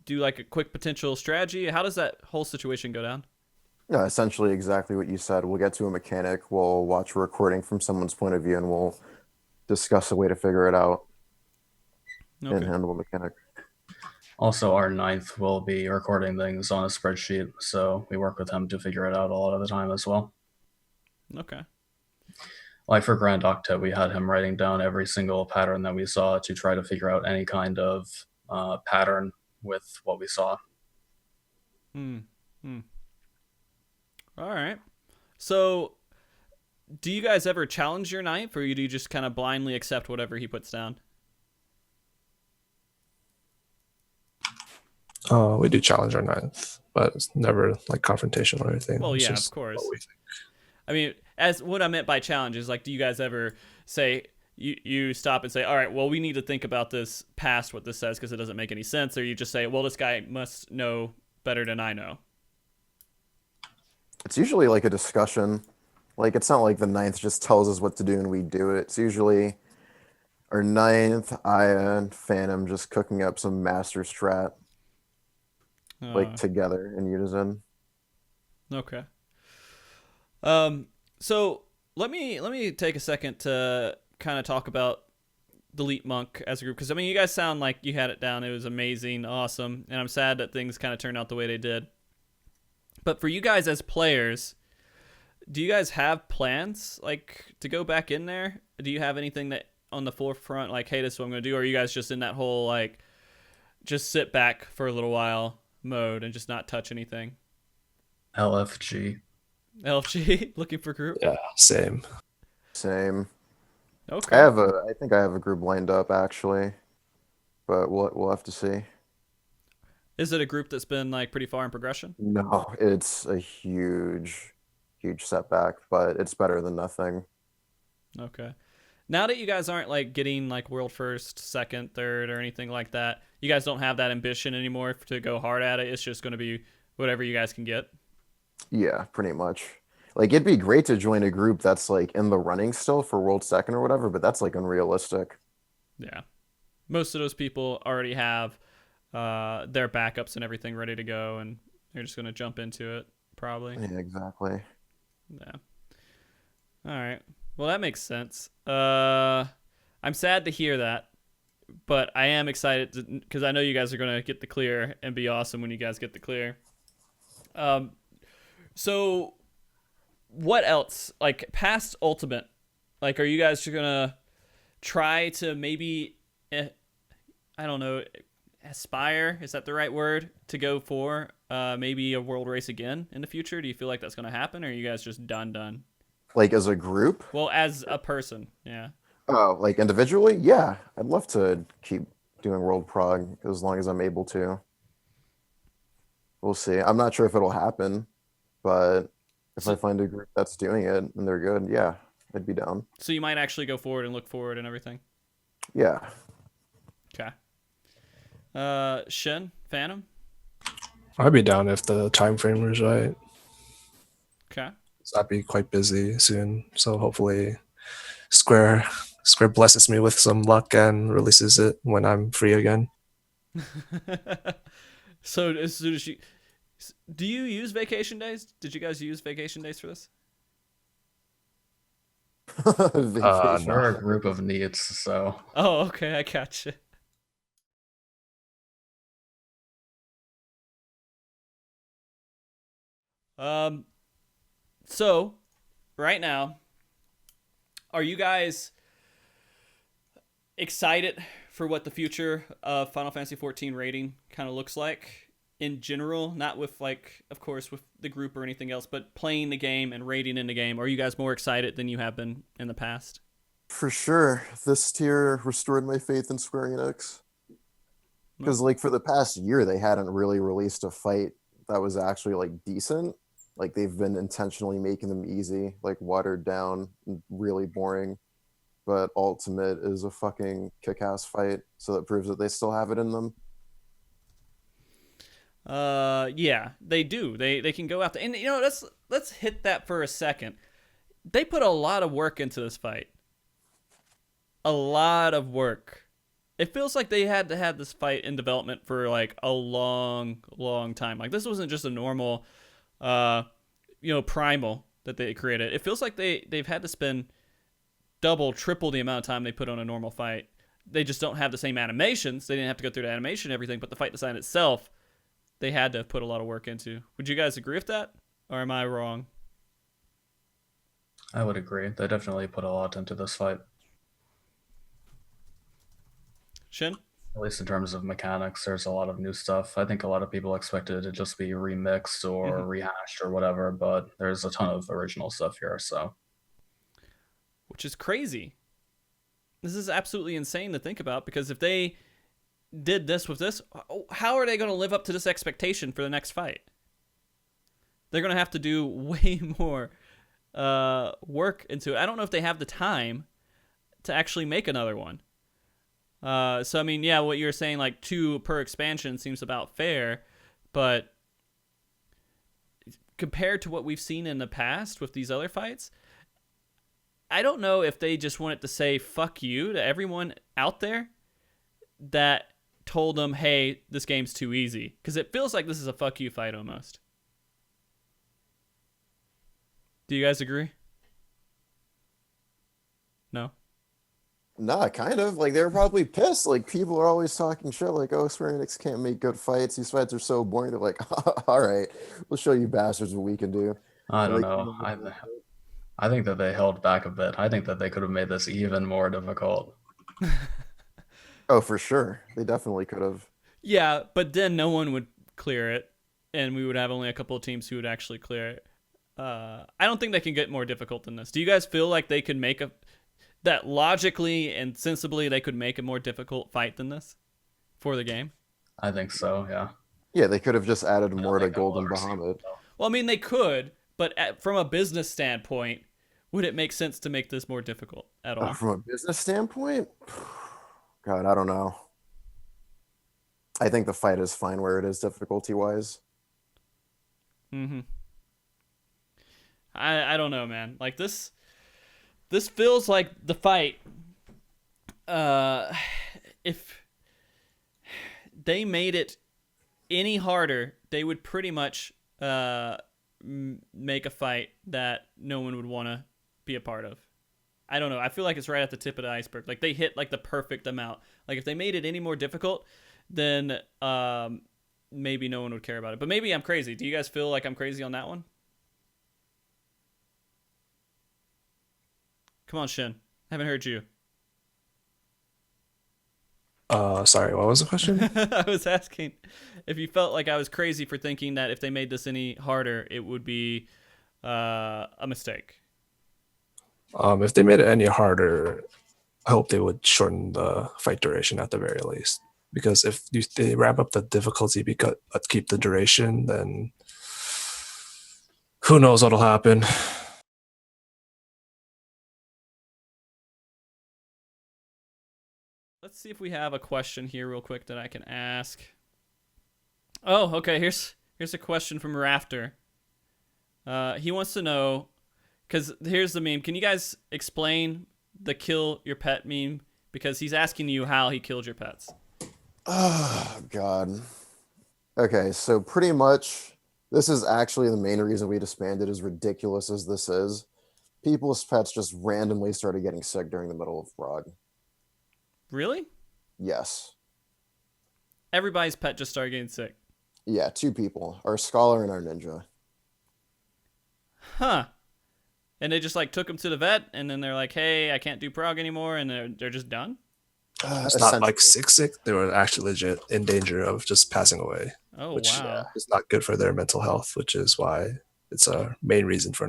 do like a quick potential strategy? How does that whole situation go down? Yeah, essentially exactly what you said. We'll get to a mechanic, we'll watch a recording from someone's point of view, and we'll discuss a way to figure it out and Okay. handle the mechanic. Also, our ninth will be recording things on a spreadsheet, so we work with him to figure it out a lot of the time as well. Okay. Like for Grand Octet, we had him writing down every single pattern that we saw to try to figure out any kind of pattern with what we saw. All right. So, do you guys ever challenge your ninth, or do you just kind of blindly accept whatever he puts down? We do challenge our ninth, but it's never like confrontational or anything. Well, It's yeah, just of course. what we think. I mean, as what I meant by challenge is like, do you guys ever say you stop and say, all right, well, we need to think about this past what this says because it doesn't make any sense, or you just say, well, this guy must know better than I know? It's usually like a discussion. Like it's not like the ninth just tells us what to do and we do it. It's usually our ninth, Aya, and Phantom just cooking up some master strat like together in unison. Okay. So let me take a second to kind of talk about DeleteMNK as a group, because I mean, you guys sound like you had it down. It was amazing, awesome, and I'm sad that things kind of turned out the way they did. But for you guys as players, do you guys have plans like to go back in there? Do you have anything that on the forefront, like, hey, this is what I'm gonna do? Or are you guys just in that whole like just sit back for a little while mode and just not touch anything? LFG. LFG looking for group. Yeah, same. Same. Okay. I think I have a group lined up actually, but we'll have to see. Is it a group that's been like pretty far in progression? No, it's a huge setback, but it's better than nothing. Okay. Now that you guys aren't like getting like world first, second, third, or anything like that, you guys don't have that ambition anymore to go hard at it. It's just going to be whatever you guys can get. Yeah, pretty much. Like it'd be great to join a group that's like in the running still for world second or whatever, but that's like unrealistic. Yeah. Most of those people already have their backups and everything ready to go, and they're just going to jump into it probably. Yeah, exactly. Yeah. All right. Well, that makes sense. I'm sad to hear that, but I am excited because I know you guys are going to get the clear and be awesome when you guys get the clear. So what else? Like past Ultimate, like are you guys just going to try to maybe, I don't know, aspire, is that the right word, to go for maybe a world race again in the future? Do you feel like that's going to happen, or are you guys just done? Like as a group? Well, as a person, yeah. Oh, like individually? Yeah, I'd love to keep doing world prog as long as I'm able to. We'll see. I'm not sure if it'll happen, but if I find a group that's doing it and they're good, yeah. I'd be down. So you might actually go forward and look forward and everything. Yeah. Okay. Shin, Phantom. I'd be down if the time frame was right. Okay. I'd be quite busy soon, so hopefully Square blesses me with some luck and releases it when I'm free again. So as soon as do you use vacation days? Did you guys use vacation days for this? Vacation. We're a group of needs, so Oh, okay, I gotcha. So right now, are you guys excited for what the future of Final Fantasy 14 rating kind of looks like in general? Not with, like, of course, with the group or anything else, but playing the game and rating in the game. Are you guys more excited than you have been in the past? For sure. This tier restored my faith in Square Enix. Because like for the past year, they hadn't really released a fight that was actually like decent. Like they've been intentionally making them easy, like watered down, and really boring. But Ultimate is a fucking kick-ass fight, so that proves that they still have it in them. Yeah, they do. They can go after, and you know, let's hit that for a second. They put a lot of work into this fight. A lot of work. It feels like they had to have this fight in development for like a long, long time. Like this wasn't just a normal, primal that they created. It feels like they've had to spend double, triple the amount of time they put on a normal fight. They just don't have the same animations. They didn't have to go through the animation and everything, but the fight design itself, they had to put a lot of work into. Would you guys agree with that, or am I wrong? I would agree. They definitely put a lot into this fight, Shin? at least in terms of mechanics. There's a lot of new stuff. I think a lot of people expected it to just be remixed or rehashed or whatever, but there's a ton of original stuff here. So, which is crazy. This is absolutely insane to think about, because if they did this with this, how are they going to live up to this expectation for the next fight? They're going to have to do way more work into it. I don't know if they have the time to actually make another one. So, I mean, yeah, what you're saying, like 2 per expansion seems about fair, but compared to what we've seen in the past with these other fights, I don't know if they just wanted to say fuck you to everyone out there that told them, hey, this game's too easy. Because it feels like this is a fuck you fight almost. Do you guys agree? No? Nah, kind of. Like they were probably pissed. Like people are always talking shit like, oh, Square Enix can't make good fights. These fights are so boring. They're like, all right, we'll show you bastards what we can do. I And don't they know. came up with I think that they held back a bit. I think that they could have made this even more difficult. Oh, for sure. They definitely could have. Yeah, but then no one would clear it, and we would have only a couple of teams who would actually clear it. I don't think they can get more difficult than this. Do you guys feel like they could make that logically and sensibly they could make a more difficult fight than this for the game? I think so, yeah. Yeah, they could have just added I don't more to think I will Golden ever see Bahamut. it, though. Well, I mean, they could, but from a business standpoint, would it make sense to make this more difficult at all? From a business standpoint, God, I don't know. I think the fight is fine where it is difficulty wise. Mm-hmm. I don't know, man. Like this feels like the fight. If they made it any harder, they would pretty much make a fight that no one would want to be a part of. I don't know. I feel like it's right at the tip of the iceberg. Like they hit like the perfect amount. Like if they made it any more difficult, then maybe no one would care about it. But maybe I'm crazy. Do you guys feel like I'm crazy on that one? Come on, Shin. Haven't heard you. Sorry, what was the question? I was asking if you felt like I was crazy for thinking that if they made this any harder, it would be a mistake. If they made it any harder, I hope they would shorten the fight duration at the very least. Because if they ramp up the difficulty but keep the duration, then who knows what'll happen. Let's see if we have a question here real quick that I can ask. Oh, okay. Here's a question from Rafter. He wants to know, because here's the meme. Can you guys explain the kill your pet meme? Because he's asking you how he killed your pets. Oh, God. Okay, so pretty much, this is actually the main reason we disbanded, as ridiculous as this is. People's pets just randomly started getting sick during the middle of prog. Really? Yes. Everybody's pet just started getting sick. Yeah, 2 people. Our scholar and our ninja. Huh. And they just like took him to the vet, and then they're like, "Hey, I can't do prog anymore," and they're just done. It's not like sick. They were actually legit in danger of just passing away. Oh, which wow. is not good for their mental health, which is why it's a main reason for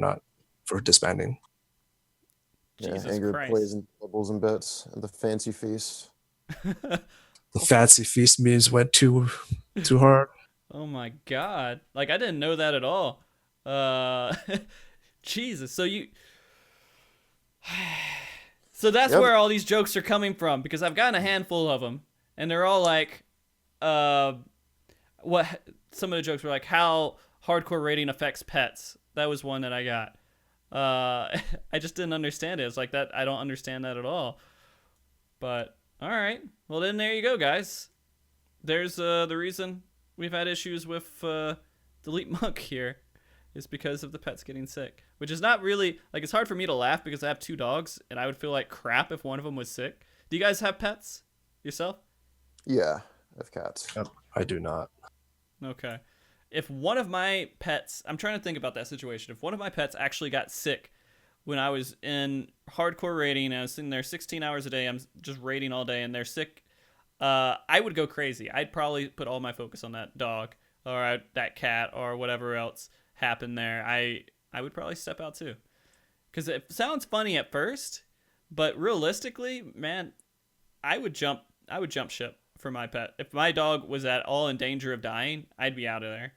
disbanding. Jesus anger, Christ. poison, bubbles and bits, and the fancy feast. The fancy feast memes went too hard. Oh my God. Like, I didn't know that at all. Jesus. So that's where all these jokes are coming from, because I've gotten a handful of them, and they're all like, what some of the jokes were like, how hardcore rating affects pets. That was one that I got. I just didn't understand it. It's like that. I don't understand that at all. But all right. Well, then there you go, guys. There's the reason we've had issues with DeleteMNK here is because of the pets getting sick, which is not really like, it's hard for me to laugh because I have 2 dogs and I would feel like crap if one of them was sick. Do you guys have pets yourself? Yeah, I have cats. Yep, I do not. Okay. If one of my pets, I'm trying to think about that situation. If one of my pets actually got sick when I was in hardcore raiding, and I was sitting there 16 hours a day, I'm just raiding all day, and they're sick, I would go crazy. I'd probably put all my focus on that dog or that cat or whatever else happened there. I would probably step out too. Because it sounds funny at first, but realistically, man, I would jump ship for my pet. If my dog was at all in danger of dying, I'd be out of there.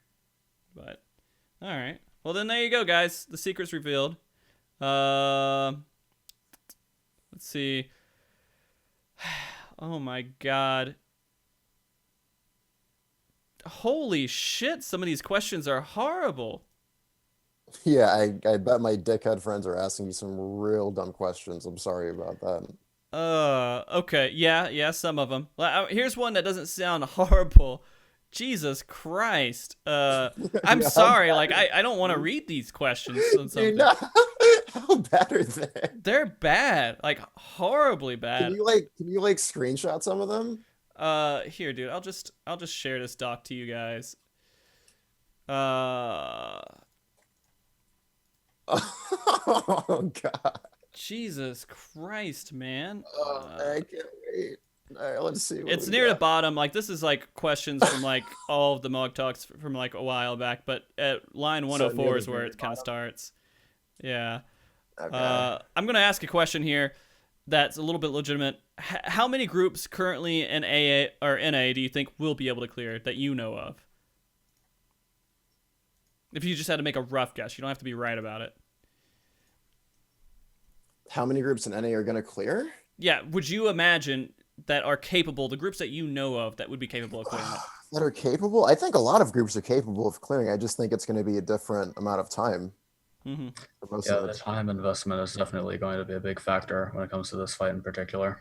But all right. Well, then there you go, guys. The secret's revealed. Let's see. Oh my God. Holy shit, some of these questions are horrible. Yeah, I bet my dickhead friends are asking you some real dumb questions. I'm sorry about that. Okay. Yeah, some of them. Here's one that doesn't sound horrible. Jesus Christ. I'm sorry. Like, I don't want to read these questions. Dude, no. How bad are they? They're bad. Like, horribly bad. Can you screenshot some of them? Here, dude. I'll just share this doc to you guys. Oh God. Jesus Christ, man. I can't wait. All right, let's see. It's near the bottom. Like, this is like questions from like all of the MogTalks from like a while back, but at line 104 is where it kind of starts. Yeah. Okay. I'm gonna ask a question here that's a little bit legitimate. How many groups currently in AA or NA do you think will be able to clear that you know of? If you just had to make a rough guess, you don't have to be right about it. How many groups in NA are going to clear? Yeah, would you imagine that are capable, the groups that you know of that would be capable of clearing it? That are capable? I think a lot of groups are capable of clearing. I just think it's going to be a different amount of time. Mm-hmm. Yeah, the time investment is definitely going to be a big factor when it comes to this fight in particular.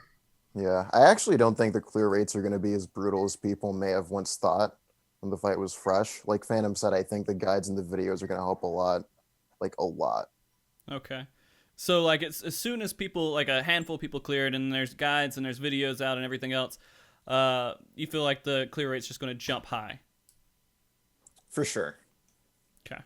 Yeah, I actually don't think the clear rates are going to be as brutal as people may have once thought when the fight was fresh. Like Phantom said, I think the guides and the videos are going to help a lot. Like, a lot. Okay. So, like, it's as soon as people, like a handful of people cleared and there's guides and there's videos out and everything else, you feel like the clear rate's just going to jump high? For sure. Okay.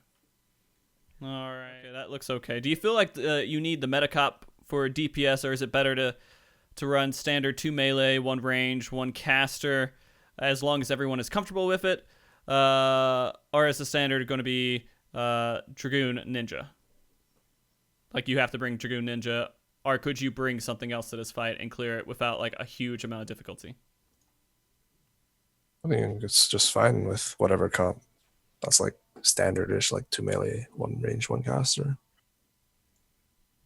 All right. Okay, that looks okay. Do you feel like you need the Metacop for DPS, or is it better to run standard 2 melee, 1 range, 1 caster, as long as everyone is comfortable with it? Or is the standard going to be Dragoon Ninja? Like, you have to bring Dragoon Ninja, or could you bring something else to this fight and clear it without like a huge amount of difficulty? I mean, it's just fine with whatever comp. That's like standardish, like 2 melee, 1 range, 1 caster.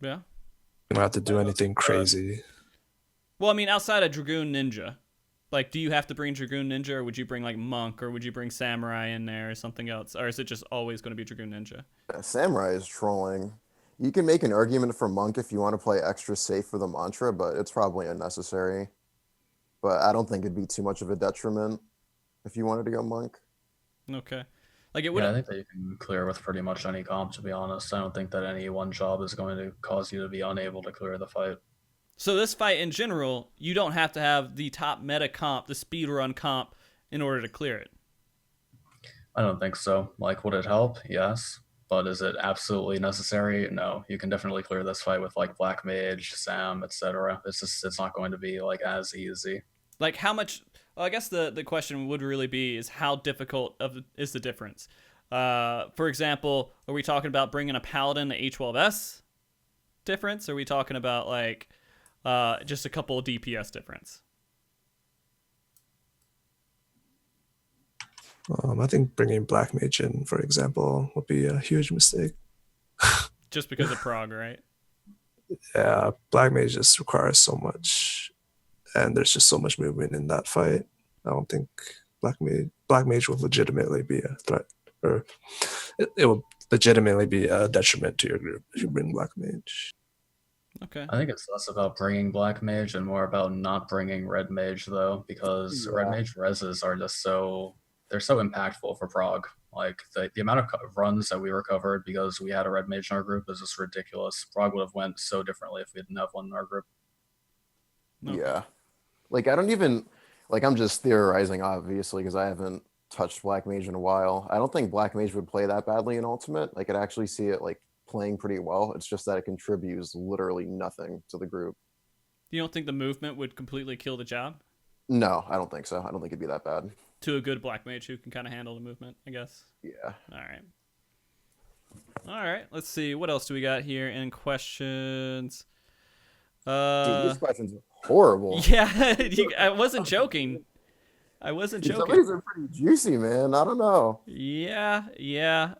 Yeah. You don't have to do anything crazy. Well, I mean, outside of Dragoon Ninja, like, do you have to bring Dragoon Ninja, or would you bring like Monk, or would you bring Samurai in there, or something else, or is it just always going to be Dragoon Ninja? Samurai is trolling. You can make an argument for Monk if you want to play extra safe for the mantra, but it's probably unnecessary. But I don't think it'd be too much of a detriment if you wanted to go Monk. Okay, like it would. Yeah, I think that you can clear with pretty much any comp, to be honest. I don't think that any one job is going to cause you to be unable to clear the fight. So this fight in general, you don't have to have the top meta comp, the speedrun comp, in order to clear it. I don't think so. Like, would it help? Yes. But is it absolutely necessary? No. You can definitely clear this fight with like Black Mage, Sam, etc. It's not going to be like as easy. Like how much? Well, I guess the question would really be is how difficult is the difference? For example, are we talking about bringing a Paladin to A12S difference? Or are we talking about like just a couple of DPS difference? I think bringing Black Mage in, for example, would be a huge mistake. Just because of prog, right? Yeah, Black Mage just requires so much, and there's just so much movement in that fight. I don't think Black Mage will legitimately be a threat, or it will legitimately be a detriment to your group if you bring Black Mage. Okay. I think it's less about bringing Black Mage and more about not bringing Red Mage, though, because Red Mage reses are just they're so impactful for prog. Like, the amount of runs that we recovered because we had a Red Mage in our group is just ridiculous. Prog would have went so differently if we didn't have one in our group. Okay. Yeah. Like, I don't even, like, I'm just theorizing, obviously, because I haven't touched Black Mage in a while. I don't think Black Mage would play that badly in Ultimate. I could actually see it, like, playing pretty well. It's just that it contributes literally nothing to the group. You don't think the movement would completely kill the job? No, I don't think so. I don't think it'd be that bad. To a good Black Mage who can kind of handle the movement, I guess. Yeah. All right. Let's see. What else do we got here in questions? Dude, these questions are horrible. Yeah, I wasn't joking. Dude, some of these are pretty juicy, man. I don't know. Yeah.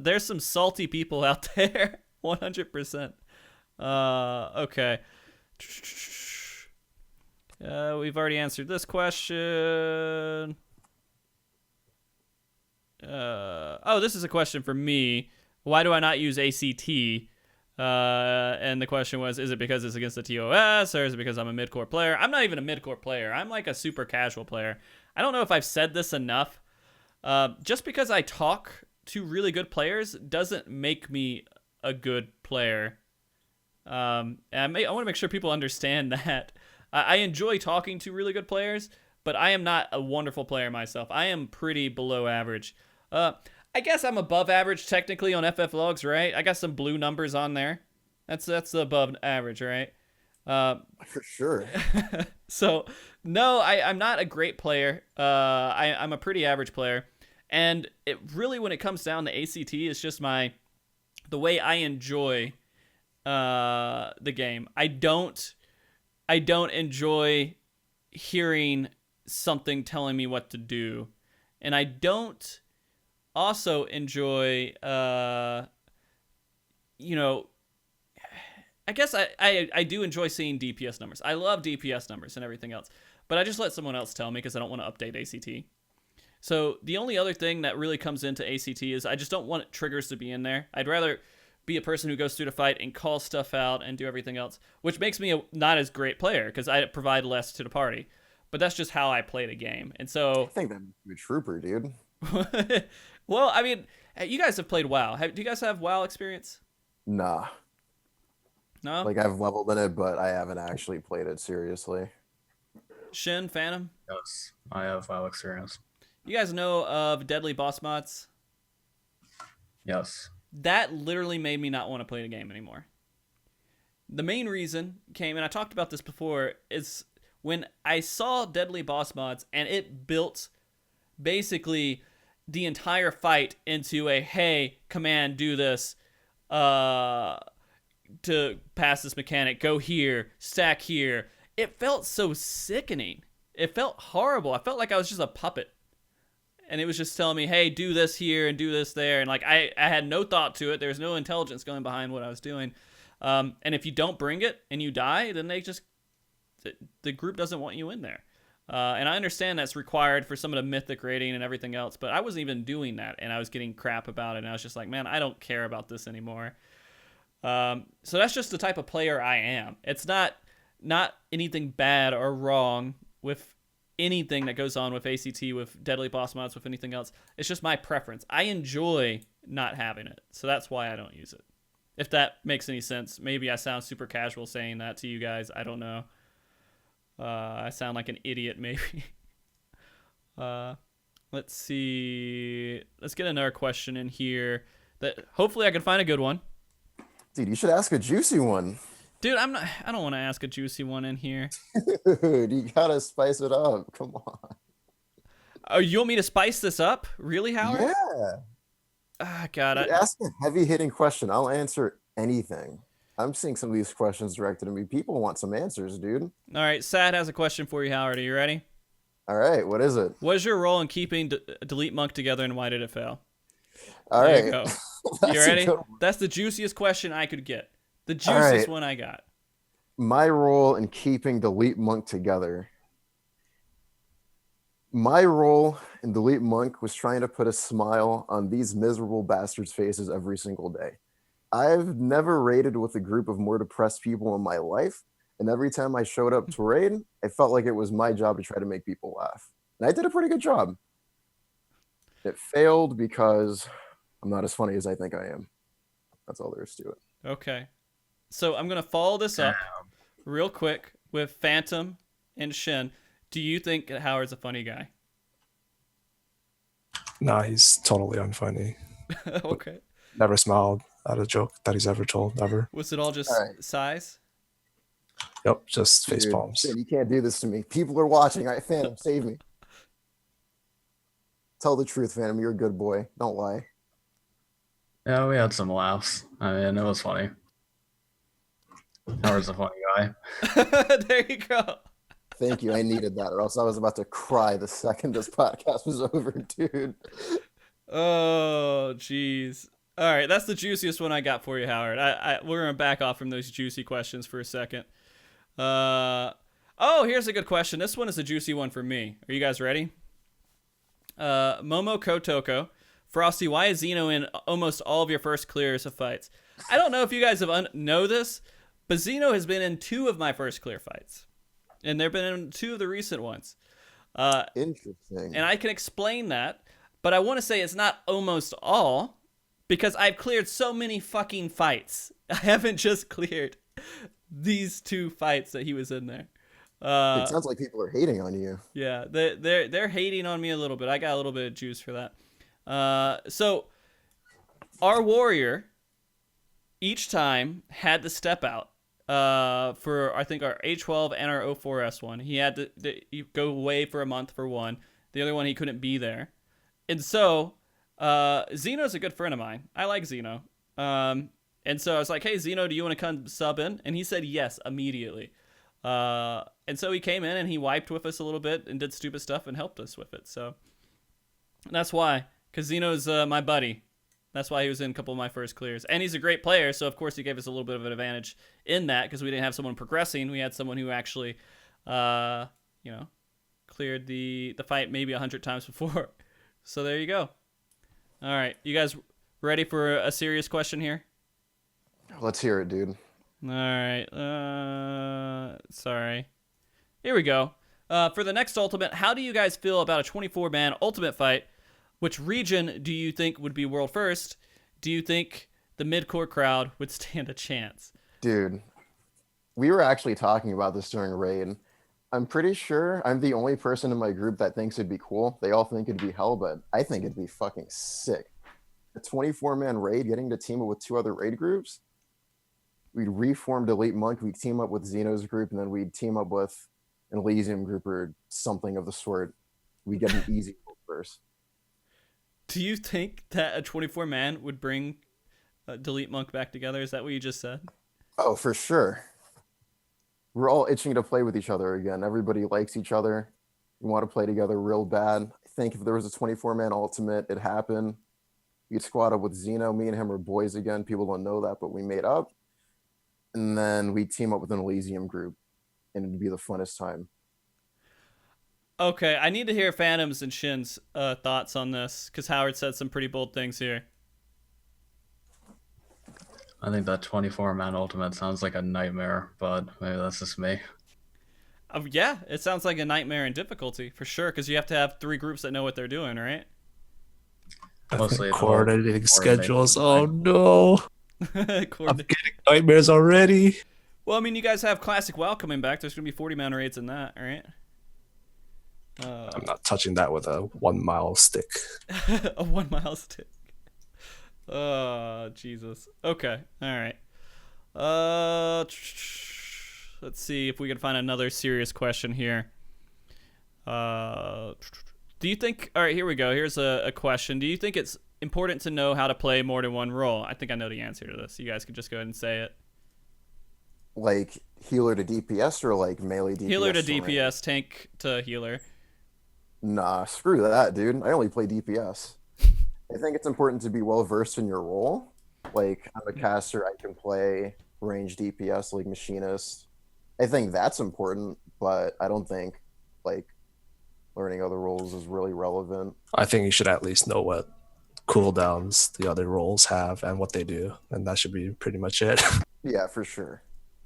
There's some salty people out there. 100%. Okay. We've already answered this question. This is a question for me. Why do I not use ACT? And the question was, is it because it's against the TOS, or is it because I'm a mid-core player? I'm not even a mid-core player. I'm like a super casual player. I don't know if I've said this enough. Just because I talk to really good players doesn't make me a good player. And I want to make sure people understand that. I enjoy talking to really good players, but I am not a wonderful player myself. I am pretty below average. I guess I'm above average technically on FF logs, right? I got some blue numbers on there. That's above average, right? For sure. So, no, I'm not a great player. I'm a pretty average player. And it really, when it comes down to ACT, it's just the way I enjoy the game. I don't enjoy hearing something telling me what to do. And I don't also enjoy, I guess I do enjoy seeing DPS numbers. I love DPS numbers and everything else. But I just let someone else tell me because I don't want to update ACT. So the only other thing that really comes into ACT is I just don't want triggers to be in there. I'd rather be a person who goes through the fight and calls stuff out and do everything else, which makes me not as great player because I provide less to the party. But that's just how I play the game. And so I think that makes you a trooper, dude. Well, I mean, you guys have played WoW. Do you guys have WoW experience? Nah. No? Like, I've leveled in it, but I haven't actually played it seriously. Shin, Phantom? Yes, I have WoW experience. You guys know of Deadly Boss Mods? Yes. That literally made me not want to play the game anymore. The main reason came, and I talked about this before, is when I saw Deadly Boss Mods and it built basically the entire fight into a, hey, command, do this, to pass this mechanic, go here, stack here. It felt so sickening. It felt horrible. I felt like I was just a puppet. And it was just telling me, hey, do this here and do this there. And like I had no thought to it. There was no intelligence going behind what I was doing. And if you don't bring it and you die, then they just the group doesn't want you in there. And I understand that's required for some of the mythic rating and everything else, but I wasn't even doing that, and I was getting crap about it, and I was just like, man, I don't care about this anymore. So that's just the type of player I am. It's not anything bad or wrong with anything that goes on with ACT, with Deadly Boss Mods, with anything else. It's just my preference. I enjoy not having it, so that's why I don't use it. If that makes any sense. Maybe I sound super casual saying that to you guys. I don't know. I sound like an idiot, maybe. Let's see. Let's get another question in here that hopefully I can find a good one. Dude, you should ask a juicy one. Dude, I don't want to ask a juicy one in here. Dude, you gotta spice it up. Come on. Oh, you want me to spice this up? Really, Howard? Yeah. Ah, God. Dude, ask a heavy-hitting question. I'll answer anything. I'm seeing some of these questions directed at me. People want some answers, dude. All right, Sad has a question for you, Howard. Are you ready? All right, what is it? What is your role in keeping DeleteMNK together, and why did it fail? All There right. you go. That's You a ready? good one. That's the juiciest question I could get. The juiciest one I got. My role in keeping DeleteMNK together. My role in DeleteMNK was trying to put a smile on these miserable bastards' faces every single day. I've never raided with a group of more depressed people in my life, and every time I showed up to raid, I felt like it was my job to try to make people laugh. And I did a pretty good job. It failed because I'm not as funny as I think I am. That's all there is to it. Okay. So I'm going to follow this up real quick with Phantom and Shin. Do you think Howard's a funny guy? Nah, he's totally unfunny. Okay. Never smiled at a joke that he's ever told, ever. Was it all just All right. size? Yep, just face Dude, palms. dude, you can't do this to me. People are watching. All right, Phantom, save me. Tell the truth, Phantom. You're a good boy. Don't lie. Yeah, we had some laughs. I mean, it was funny. Howard's a funny guy. There you go. Thank you. I needed that, or else I was about to cry the second this podcast was over, dude. Oh, jeez. All right, that's the juiciest one I got for you, Howard. We're gonna back off from those juicy questions for a second. Oh, here's a good question. This one is a juicy one for me. Are you guys ready? Momo Kotoko, Frosty, why is Xeno in almost all of your first clears of fights? I don't know if you guys know this, but Xeno has been in 2 of my first clear fights, and they've been in 2 of the recent ones. Interesting. And I can explain that, but I want to say it's not almost all, because I've cleared so many fucking fights. I haven't just cleared these 2 fights that he was in there. It sounds like people are hating on you. Yeah, they're hating on me a little bit. I got a little bit of juice for that. So our warrior each time had to step out for I think our A12 and our O4S one. He had to go away for a month for one. The other one he couldn't be there, and so Zeno's a good friend of mine. I like Zeno. And so I was like, hey, Zeno, do you want to come sub in? And he said yes immediately. And so he came in and he wiped with us a little bit and did stupid stuff and helped us with it. So that's why, because Zeno's my buddy. That's why he was in a couple of my first clears. And he's a great player, so of course he gave us a little bit of an advantage in that, because we didn't have someone progressing. We had someone who actually, cleared the fight maybe 100 times before. So there you go. All right, you guys ready for a serious question here? Let's hear it, dude. All right. Sorry. Here we go. For the next ultimate, how do you guys feel about a 24-man ultimate fight? Which region do you think would be world first? Do you think the mid-core crowd would stand a chance? Dude, we were actually talking about this during raid. I'm pretty sure I'm the only person in my group that thinks it'd be cool. They all think it'd be hell, but I think it'd be fucking sick. A 24-man raid, getting to team up with 2 other raid groups. We'd reform DeleteMNK, we'd team up with Xeno's group, and then we'd team up with an Elysium group or something of the sort. We'd get an easy goal first. Do you think that a 24-man would bring DeleteMNK back together? Is that what you just said? Oh, for sure. We're all itching to play with each other again. Everybody likes each other. We want to play together real bad. I think if there was a 24-man ultimate, it'd happen. We'd squad up with Xeno. Me and him are boys again. People don't know that, but we made up. And then we team up with an Elysium group. and it'd be the funnest time. Okay, I need to hear Phantom's and Shin's thoughts on this, because Howard said some pretty bold things here. I think that 24-man ultimate sounds like a nightmare, but maybe that's just me. Yeah, it sounds like a nightmare in difficulty, for sure, because you have to have 3 groups that know what they're doing, right? Mostly coordinating schedules. Oh no, I'm getting nightmares already. Well, I mean, you guys have Classic WoW coming back. There's going to be 40-man raids in that, right? I'm not touching that with a 1 mile stick. A 1 mile stick. Oh, Jesus. Okay. All right. Let's see if we can find another serious question here. Do you think... All right, here we go. Here's a question. Do you think it's important to know how to play more than one role? I think I know the answer to this. You guys could just go ahead and say it. Like healer to DPS or like melee DPS? Healer to DPS, tank to healer. Nah, screw that, dude. I only play DPS. I think it's important to be well versed in your role. Like, I'm a caster, I can play range DPS like machinist. I think that's important, but I don't think like learning other roles is really relevant. I think you should at least know what cooldowns the other roles have and what they do, and that should be pretty much it. Yeah, for sure.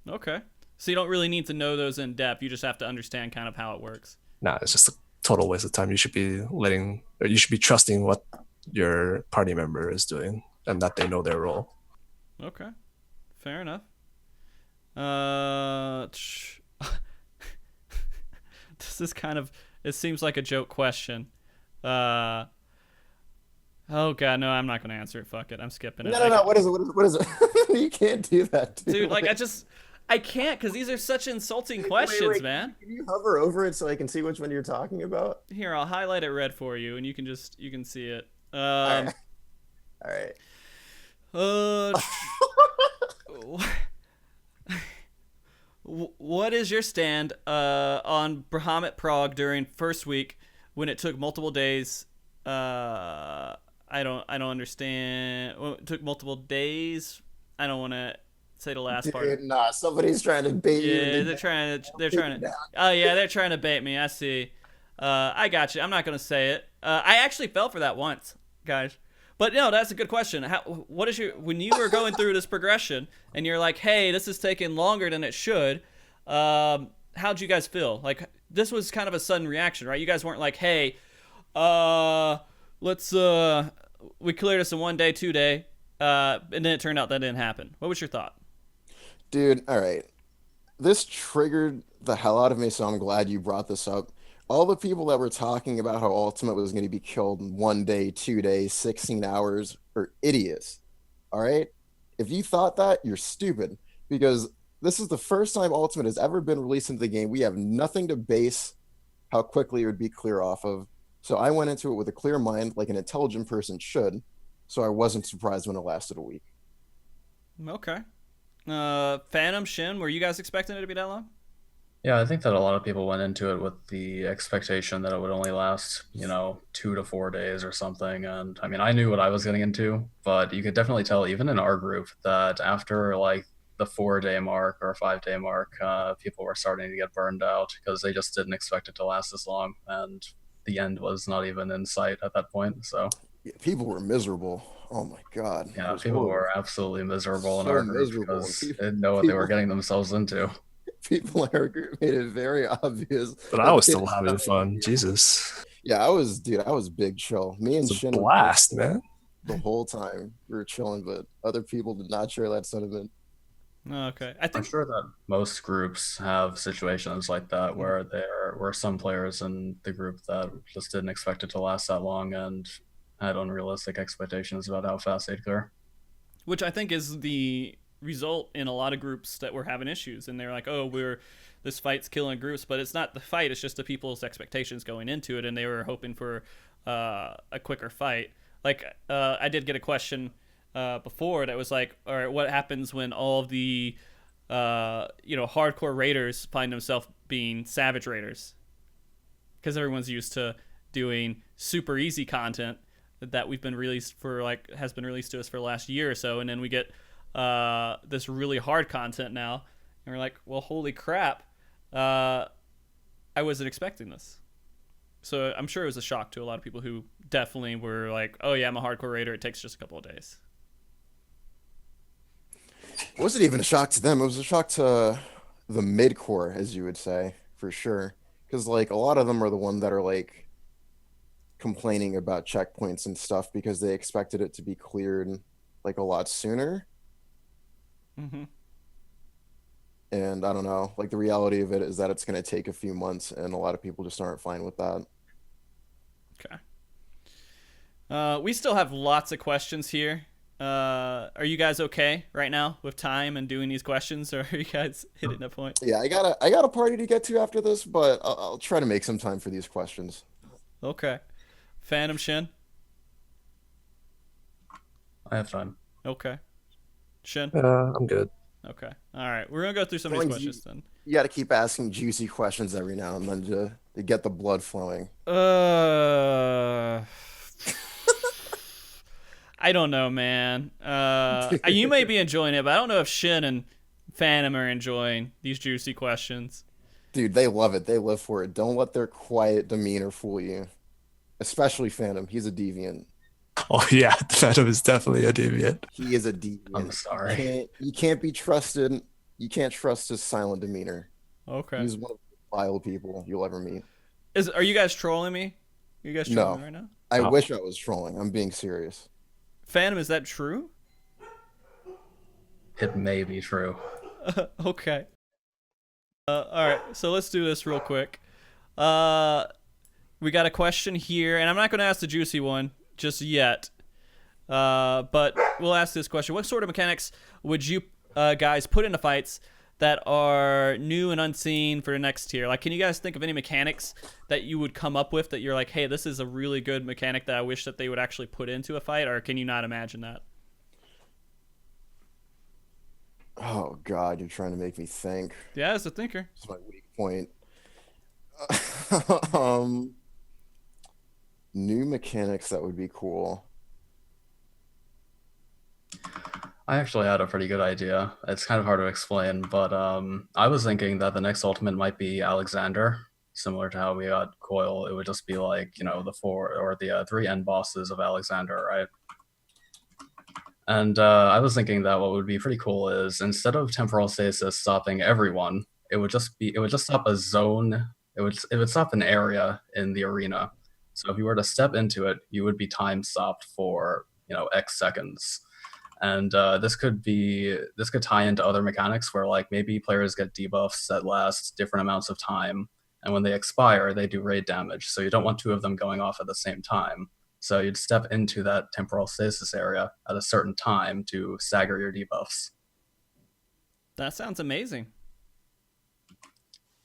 Okay. So you don't really need to know those in depth. You just have to understand kind of how it works. Nah, it's just a total waste of time. You should be trusting what your party member is doing and that they know their role. Okay. Fair enough. This is kind of... It seems like a joke question. Oh, God, no, I'm not going to answer it. Fuck it. I'm skipping it. No. What is it? You can't do that, dude. Like, I can't, because these are such insulting questions, wait, man. Can you hover over it so I can see which one you're talking about? Here, I'll highlight it red for you, and you can see it. All right. What is your stand on Bahamut Prog during first week when it took multiple days? I don't understand. Well, it took multiple days. I don't want to say the last part. Nah, somebody's trying to bait you. Yeah, they're trying to. Oh yeah, they're trying to bait me. I see. I got you. I'm not gonna say it. I actually fell for that once, guys. But no, that's a good question. What is when you were going through this progression and you're like, hey, this is taking longer than it should. How'd you guys feel? Like, this was kind of a sudden reaction, right? You guys weren't like, hey, let's we cleared this in 1 day, 2 day, and then it turned out that didn't happen. What was your thought? Dude, all right. This triggered the hell out of me, so I'm glad you brought this up. All the people that were talking about how Ultimate was going to be killed in 1 day, 2 days, 16 hours are idiots. All right? If you thought that, you're stupid, because this is the first time Ultimate has ever been released into the game. We have nothing to base how quickly it would be clear off of. So I went into it with a clear mind, like an intelligent person should. So I wasn't surprised when it lasted a week. Okay. Phantom, Shin, were you guys expecting it to be that long? Yeah, I think that a lot of people went into it with the expectation that it would only last, 2 to 4 days or something. And I mean, I knew what I was getting into, but you could definitely tell, even in our group, that after like the 4-day mark or 5-day mark, people were starting to get burned out because they just didn't expect it to last this long. And the end was not even in sight at that point. So yeah, people were miserable. Oh my God. Yeah, people were absolutely miserable in our group because they didn't know what they were getting themselves into. People in our group made it very obvious. But I was still having fun. Jesus. Yeah, I was big chill. Me and Shin blast, man. The whole time we were chilling, but other people did not share that sentiment. Okay, I'm sure that most groups have situations like that where there were some players in the group that just didn't expect it to last that long and had unrealistic expectations about how fast they'd clear. Which I think is the result in a lot of groups that were having issues, and they're like, oh, this fight's killing groups, but it's not the fight, it's just the people's expectations going into it, and they were hoping for a quicker fight. Like, I did get a question before that was like, all right, what happens when all of the hardcore raiders find themselves being savage raiders? Because everyone's used to doing super easy content that has been released to us for the last year or so, and then we get this really hard content now, and we're like, well, holy crap, I wasn't expecting this. So I'm sure it was a shock to a lot of people who definitely were like, oh yeah, I'm a hardcore raider. It takes just a couple of days. It wasn't even a shock to them. It was a shock to the mid-core, as you would say, for sure. Because like a lot of them are the ones that are like complaining about checkpoints and stuff because they expected it to be cleared like a lot sooner. Mm-hmm. And I don't know, like the reality of it is that it's going to take a few months, and a lot of people just aren't fine with that. Okay. We still have lots of questions here. Are you guys okay right now with time and doing these questions, or are you guys hitting a point? Yeah, I got a party to get to after this, but I'll try to make some time for these questions. Okay. Phantom Shin? I have time. Okay. Shin? I'm good. Okay. All right. We're going to go through some of these questions then. You got to keep asking juicy questions every now and then to get the blood flowing. I don't know, man. You may be enjoying it, but I don't know if Shin and Phantom are enjoying these juicy questions. Dude, they love it. They live for it. Don't let their quiet demeanor fool you. Especially Phantom. He's a deviant. Oh yeah, the Phantom is definitely a deviant. He is a deviant. I'm sorry. You can't be trusted. You can't trust his silent demeanor. Okay. He's one of the vile people you'll ever meet. Are you guys trolling me? Are you guys trolling No. me right now? I Oh. wish I was trolling. I'm being serious. Phantom, is that true? It may be true. Okay. All right, so let's do this real quick. We got a question here, and I'm not going to ask the juicy one just yet. But we'll ask this question. What sort of mechanics would you guys put into fights that are new and unseen for the next tier? Like, can you guys think of any mechanics that you would come up with that you're like, hey, this is a really good mechanic that I wish that they would actually put into a fight, or can you not imagine that? Oh God, you're trying to make me think. Yeah, as a thinker. That's my weak point. um, New mechanics that would be cool. I actually had a pretty good idea. It's kind of hard to explain, but I was thinking that the next ultimate might be Alexander, similar to how we got Coil. It would just be like, the 4 or the 3 end bosses of Alexander, right? And I was thinking that what would be pretty cool is instead of temporal stasis stopping everyone, it would just stop a zone. It would stop an area in the arena. So if you were to step into it, you would be time stopped for X seconds. And this could tie into other mechanics where like maybe players get debuffs that last different amounts of time, and when they expire, they do raid damage. So you don't want 2 of them going off at the same time. So you'd step into that temporal stasis area at a certain time to stagger your debuffs. That sounds amazing.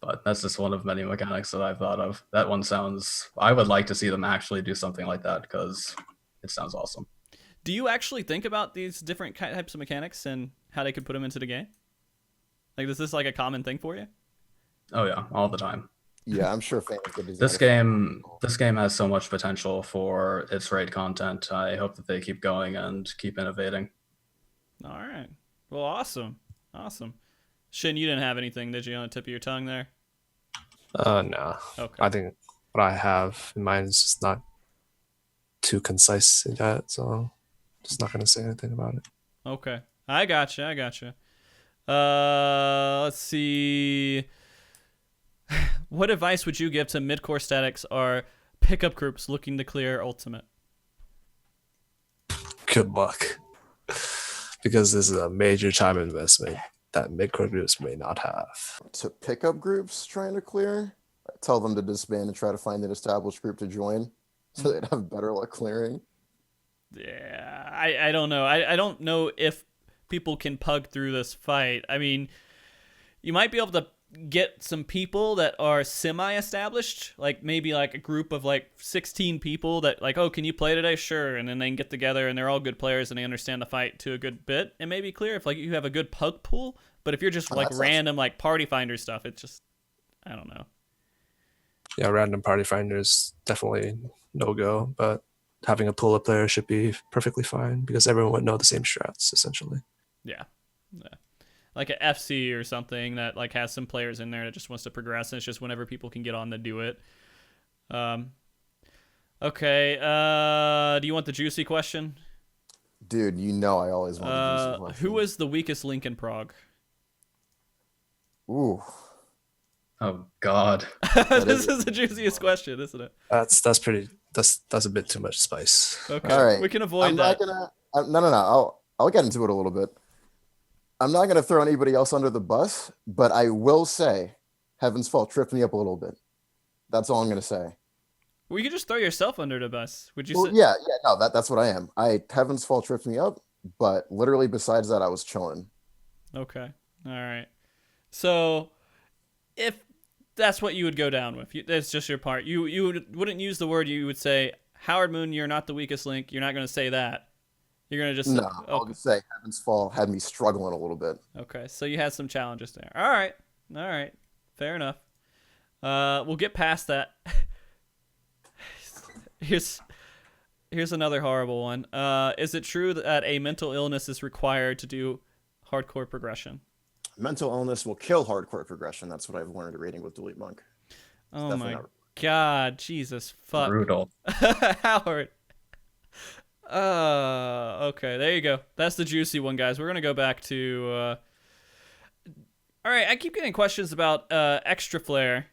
But that's just one of many mechanics that I've thought of. That one sounds... I would like to see them actually do something like that because it sounds awesome. Do you actually think about these different types of mechanics and how they could put them into the game? Like, is this like a common thing for you? Oh yeah, all the time. Yeah, I'm sure fans could design This it. game has so much potential for its raid content. I hope that they keep going and keep innovating. All right. Well, awesome. Shin, you didn't have anything, did you, on the tip of your tongue there? No. Okay. I think what I have in mind is just not too concise in that, so just not gonna say anything about it. Okay. I gotcha. Let's see. What advice would you give to mid-core statics or pickup groups looking to clear ultimate? Good luck. Because this is a major time investment that mid-core groups may not have. To pick up groups trying to clear, I tell them to disband and try to find an established group to join so they'd have better luck clearing. Yeah, I don't know. I don't know if people can pug through this fight. I mean, you might be able to get some people that are semi-established, like maybe like a group of like 16 people that like, oh, can you play today? Sure. And then they can get together and they're all good players and they understand the fight to a good bit. It may be clear if like you have a good pug pool, but if you're just like random like party finder stuff, it's just, I don't know. Yeah, random party finders definitely no go, but having a pool of players should be perfectly fine because everyone would know the same strats essentially. Yeah. like a FC or something that like has some players in there that just wants to progress, and it's just whenever people can get on to do it. Okay. Do you want the juicy question? Dude, you know I always want to do some questions. Who was the weakest link in Prague? Ooh, Oh God. This is the juiciest question, isn't it? That's a bit too much spice. Okay. All right. We can avoid I'm that. not gonna. No. I'll get into it a little bit. I'm not gonna throw anybody else under the bus, but I will say, Heaven's Fall tripped me up a little bit. That's all I'm gonna say. Well, you could just throw yourself under the bus. Would you Well, say? yeah, no, that's what I am. Heaven's Fall tripped me up, but literally besides that, I was chilling. Okay. All right. So, if that's what you would go down with, that's just your part. You wouldn't use the word. You would say, Howard Moon, you're not the weakest link. You're not going to say that. You're going to just No, I'll okay. just say Heaven's Fall had me struggling a little bit. Okay. So you had some challenges there. All right. Fair enough. We'll get past that. Here's another horrible one. Is it true that a mental illness is required to do hardcore progression? Mental illness will kill hardcore progression. That's what I've learned reading with DeleteMNK. Oh my God, Jesus fuck. Brutal. Howard. Okay, there you go. That's the juicy one, guys. We're gonna go back to all right, I keep getting questions about extra flare.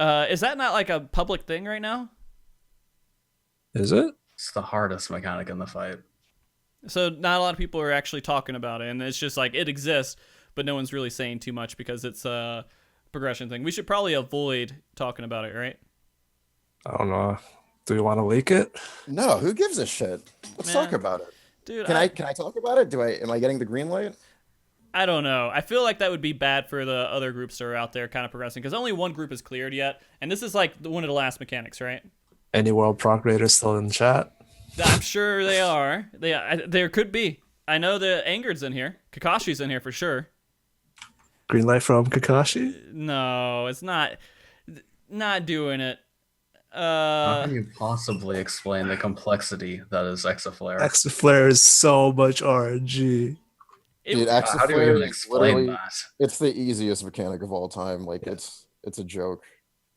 Is that not like a public thing right now? Is it? It's the hardest mechanic in the fight. So not a lot of people are actually talking about it, and it's just like it exists, but no one's really saying too much because it's a progression thing. We should probably avoid talking about it, right? I don't know. Do you want to leak it? No, who gives a shit? Let's talk about it. Dude, Can I talk about it? Am I getting the green light? I don't know. I feel like that would be bad for the other groups that are out there kind of progressing because only one group is cleared yet, and this is like one of the last mechanics, right? Any world prog raiders still in chat? I'm sure they are. There could be. I know the Angard's in here. Kakashi's in here for sure. Green light from Kakashi? No, it's not. Not doing it. How can you possibly explain the complexity that is Exaflare? Exaflare is so much RNG. Dude, How do you even explain that? It's the easiest mechanic of all time. Like it's a joke.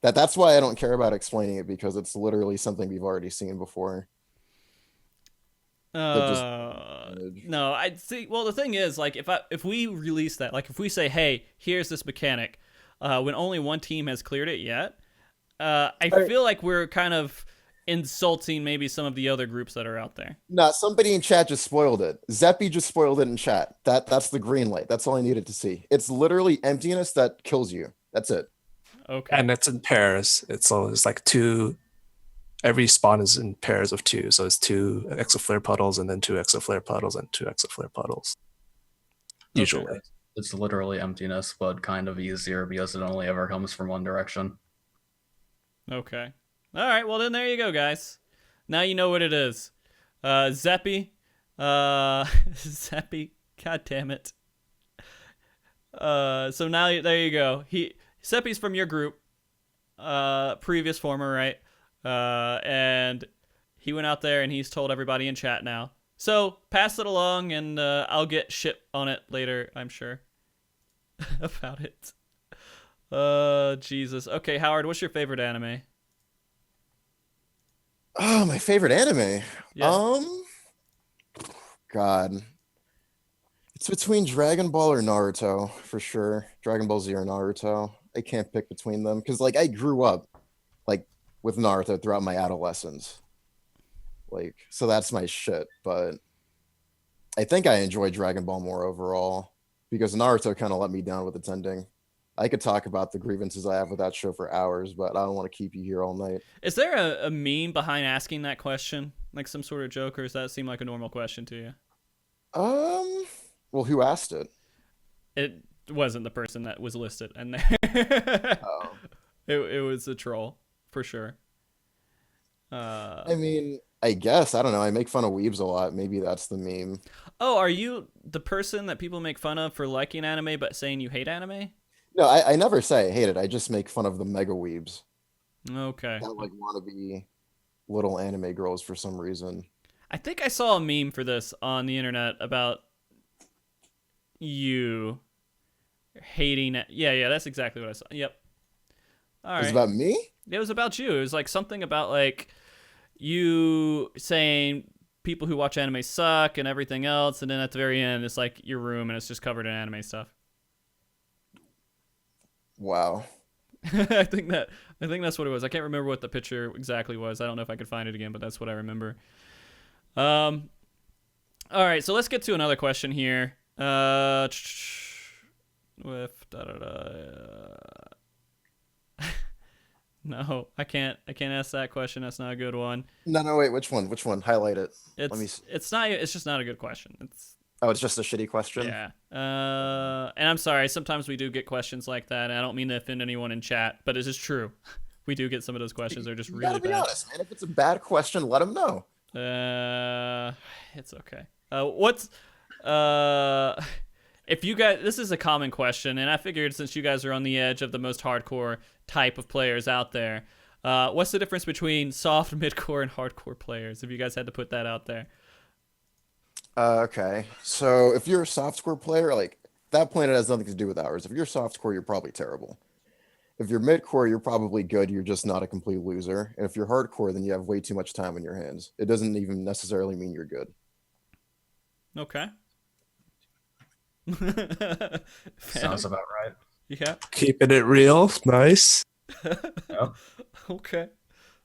That's why I don't care about explaining it because it's literally something we've already seen before. No, I see. Well, the thing is, like, if we release that, like, if we say, "Hey, here's this mechanic," when only one team has cleared it yet, I feel like we're kind of insulting maybe some of the other groups that are out there. No, somebody in chat just spoiled it. Zeppy just spoiled it in chat. That's the green light. That's all I needed to see. It's literally emptiness that kills you. That's it. Okay. And it's in pairs. It's like two. Every spawn is in pairs of two. So it's 2 exaflare puddles and then 2 exaflare puddles and 2 exaflare puddles. Usually. Okay. It's literally emptiness, but kind of easier because it only ever comes from one direction. Okay. All right. Well, then there you go, guys. Now you know what it is. Zeppy. Zeppy. God damn it. So now there you go. Zeppy's from your group. Previous former, right? And he went out there and he's told everybody in chat now. So pass it along and I'll get shit on it later, I'm sure. About it. Jesus. Okay, Howard, what's your favorite anime? Oh, my favorite anime. Yeah. God. It's between Dragon Ball or Naruto, for sure. Dragon Ball Z or Naruto. I can't pick between them because, like, I grew up, like, with Naruto throughout my adolescence. Like, so that's my shit. But I think I enjoy Dragon Ball more overall because Naruto kind of let me down with its ending. I could talk about the grievances I have with that show for hours, but I don't want to keep you here all night. Is there a meme behind asking that question? Like some sort of joke, or does that seem like a normal question to you? Well, who asked it? It wasn't the person that was listed in there. Oh. It was a troll, for sure. I mean, I guess. I don't know. I make fun of weebs a lot. Maybe that's the meme. Oh, are you the person that people make fun of for liking anime but saying you hate anime? No, I never say I hate it. I just make fun of the mega weebs. Okay. That like want to be little anime girls for some reason. I think I saw a meme for this on the internet about you. hating it. Yeah, that's exactly what I saw. Yep. All It's right. about me? It was about you. It was like something about like you saying people who watch anime suck and everything else, and then at the very end, it's like your room and it's just covered in anime stuff. Wow. I think that's what it was. I can't remember what the picture exactly was. I don't know if I could find it again, but that's what I remember. All right, so let's get to another question here. With No, I can't ask that question. That's not a good one. No, wait, which one? Which one? Highlight it. Let me It's not. It's just not a good question. Oh, it's just a shitty question? Yeah. And I'm sorry. Sometimes we do get questions like that. And I don't mean to offend anyone in chat, but it is true. We do get some of those questions. They're just You really gotta be bad. honest, man. If it's a bad question, let them know. It's okay. If you guys, this is a common question, and I figured since you guys are on the edge of the most hardcore type of players out there, what's the difference between soft, midcore, and hardcore players? If you guys had to put that out there. Okay. So if you're a softcore player, like that planet has nothing to do with ours. If you're softcore, you're probably terrible. If you're midcore, you're probably good. You're just not a complete loser. And if you're hardcore, then you have way too much time on your hands. It doesn't even necessarily mean you're good. Okay. Sounds about right. Yeah. Keeping it real, nice. Yep. Okay.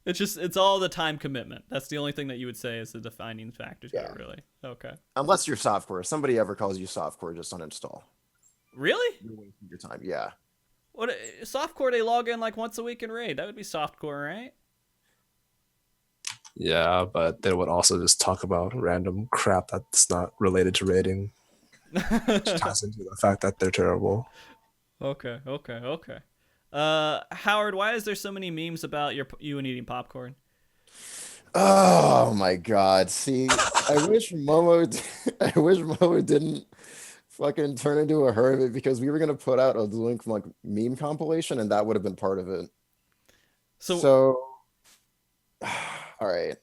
It's all the time commitment. That's the only thing that you would say is the defining factor to it, really. Okay. Unless you're softcore. If somebody ever calls you softcore, just uninstall. Really? You're wasting your time. Yeah. What softcore? They log in like once a week in raid. That would be softcore, right? Yeah, but they would also just talk about random crap that's not related to rating. Which ties into the fact that they're terrible. Okay. Howard, why is there so many memes about you and eating popcorn? Oh my God. See, I wish Momo didn't fucking turn into a hermit because we were gonna put out a link from like meme compilation and that would have been part of it. So all right.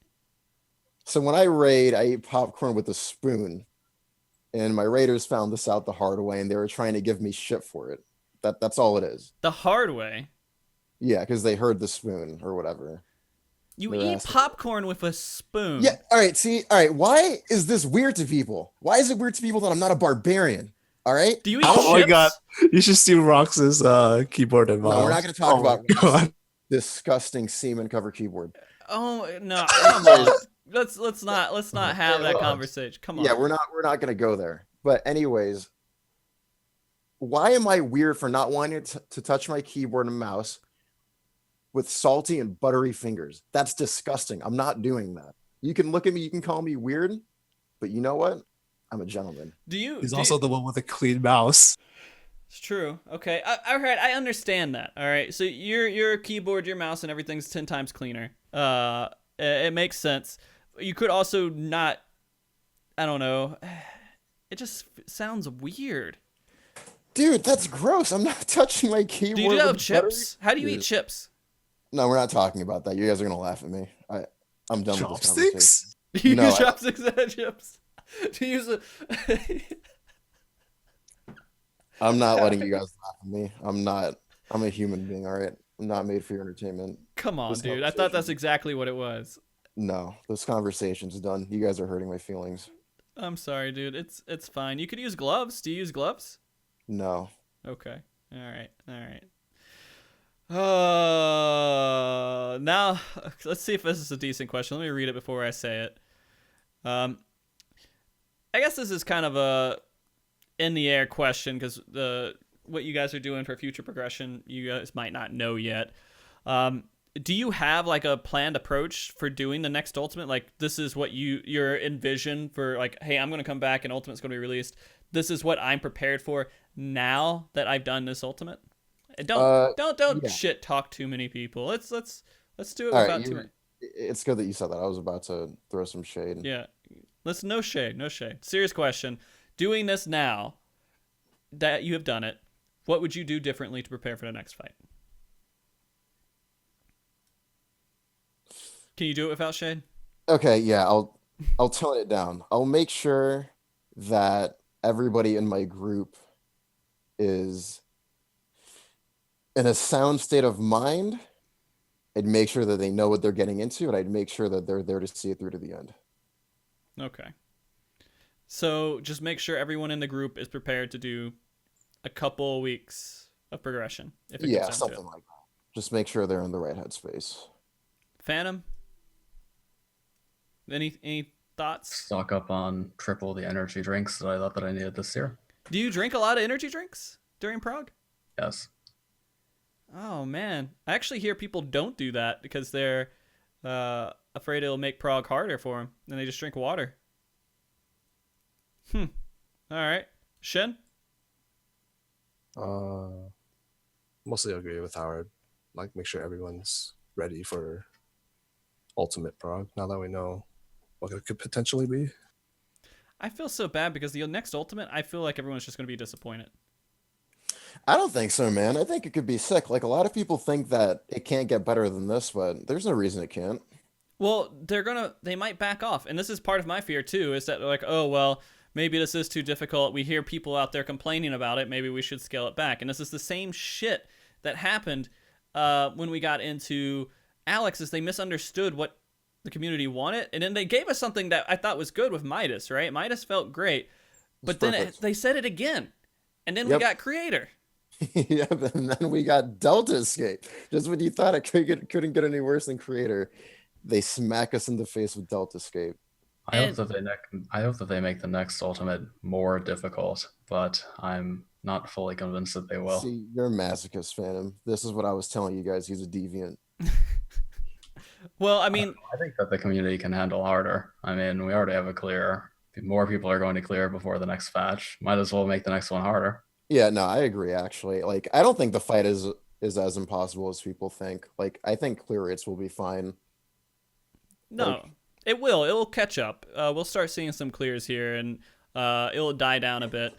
So when I raid, I eat popcorn with a spoon. And my raiders found this out the hard way and they were trying to give me shit for it. That's all it is. The hard way? Yeah, because they heard the spoon or whatever. You eat popcorn with a spoon? Yeah, all right, see, all right, why is this weird to people? Why is it weird to people that I'm not a barbarian? All right? Do you eat chips? Oh my God. You should see Rox's keyboard and mouse. No, we're not going to talk about disgusting semen cover keyboard. Oh, no, come on. Let's not have that conversation. Come on. Yeah, we're not going to go there. But anyways, why am I weird for not wanting to touch my keyboard and mouse with salty and buttery fingers? That's disgusting. I'm not doing that. You can look at me, you can call me weird, but you know what? I'm a gentleman. He's also the one with a clean mouse. It's true. Okay. All right. I understand that. All right. So your keyboard, your mouse, and everything's 10 times cleaner. It makes sense. You could also not. I don't know. It just sounds weird. Dude, that's gross. I'm not touching my keyboard. Do you have chips? How do you eat chips? No, we're not talking about that. You guys are gonna laugh at me. I'm done with this conversation. Do you use chopsticks and chips? Do you use I'm not letting you guys laugh at me. I'm a human being, all right? I'm not made for your entertainment. Come on, dude. I thought that's exactly what it was. No, this conversation's done. You guys are hurting my feelings. I'm sorry, dude. It's fine. You could use gloves. Do you use gloves? No. Okay. All right. Now let's see if this is a decent question. Let me read it before I say it. I guess this is kind of a in the air question because what you guys are doing for future progression, you guys might not know yet. Do you have like a planned approach for doing the next Ultimate? Like this is what you're envision for like, hey, I'm going to come back and Ultimate's going to be released. This is what I'm prepared for now that I've done this Ultimate. Don't shit talk too many people. Let's do it without too many. It's good that you said that. I was about to throw some shade. Yeah. No shade. Serious question. Doing this now that you have done it, what would you do differently to prepare for the next fight? Can you do it without shade? Okay, yeah, I'll tone it down. I'll make sure that everybody in my group is in a sound state of mind, I'd make sure that they know what they're getting into, and I'd make sure that they're there to see it through to the end. Okay. So just make sure everyone in the group is prepared to do a couple weeks of progression. If it Yeah, comes down to something it. like that. Just make sure they're in the right headspace. Phantom. Any thoughts? Stock up on triple the energy drinks that I thought that I needed this year. Do you drink a lot of energy drinks during prog? Yes. Oh man, I actually hear people don't do that because they're afraid it'll make prog harder for them, and they just drink water. All right, Shen. Mostly agree with Howard. Like, make sure everyone's ready for ultimate prog. Now that we know what it could potentially be. I feel so bad because the next ultimate, I feel like everyone's just gonna be disappointed. I don't think so, man. I think it could be sick. Like, a lot of people think that it can't get better than this, but there's no reason it can't. Well, they might back off, and this is part of my fear too. Is that they're like, oh well, maybe this is too difficult. We hear people out there complaining about it. Maybe we should scale it back. And this is the same shit that happened when we got into Alex. Is they misunderstood what the community wanted, and then they gave us something that I thought was good with Midas. Right, Midas felt great, but then they said it again, and then we got Creator. Yep, and then we got Delta Escape. Just when you thought it couldn't get any worse than Creator, they smack us in the face with Delta Escape. I hope that they make the next ultimate more difficult, but I'm not fully convinced that they will. See, you're a masochist, Phantom. This is what I was telling you guys. He's a deviant. Well, I mean, I think that the community can handle harder. I mean, we already have a clear. More people are going to clear before the next patch. Might as well make the next one harder. Yeah, no, I agree, actually. Like, I don't think the fight is as impossible as people think. Like, I think clear rates will be fine. no, it will. It'll catch up. We'll start seeing some clears here, and it'll die down a bit.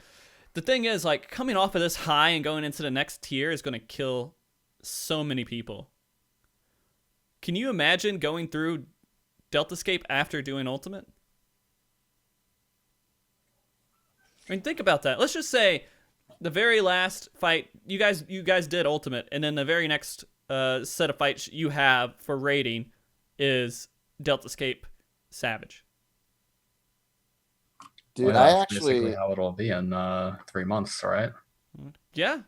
The thing is, like, coming off of this high and going into the next tier is going to kill so many people. Can you imagine going through Delta Escape after doing Ultimate? I mean, think about that. Let's just say the very last fight, you guys did Ultimate, and then the very next set of fights you have for rating is Delta Escape Savage. Dude, Well, yeah, I that's actually basically how it'll be in 3 months, right? Yeah.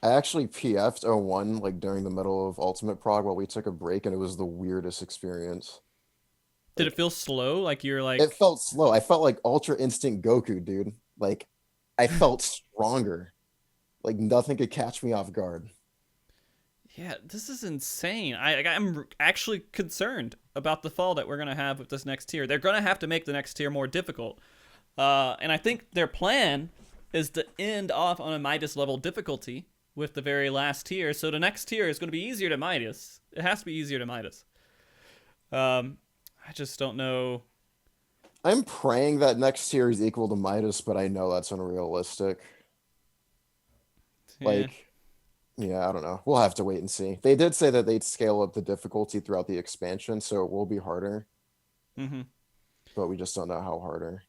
I actually PF'd 01 like during the middle of Ultimate Prog while we took a break, and it was the weirdest experience. Did it feel slow? Like you're like... It felt slow. I felt like Ultra Instinct Goku, dude. Like, I felt stronger. Like, nothing could catch me off guard. Yeah, this is insane. I'm actually concerned about the fall that we're going to have with this next tier. They're going to have to make the next tier more difficult. And I think their plan is to end off on a Midas level difficulty with the very last tier. So the next tier is going to be easier to Midas. It has to be easier to Midas. I just don't know. I'm praying that next tier is equal to Midas, but I know that's unrealistic. Yeah. Like, yeah, I don't know. We'll have to wait and see. They did say that they'd scale up the difficulty throughout the expansion, so it will be harder. Mm-hmm. But we just don't know how harder.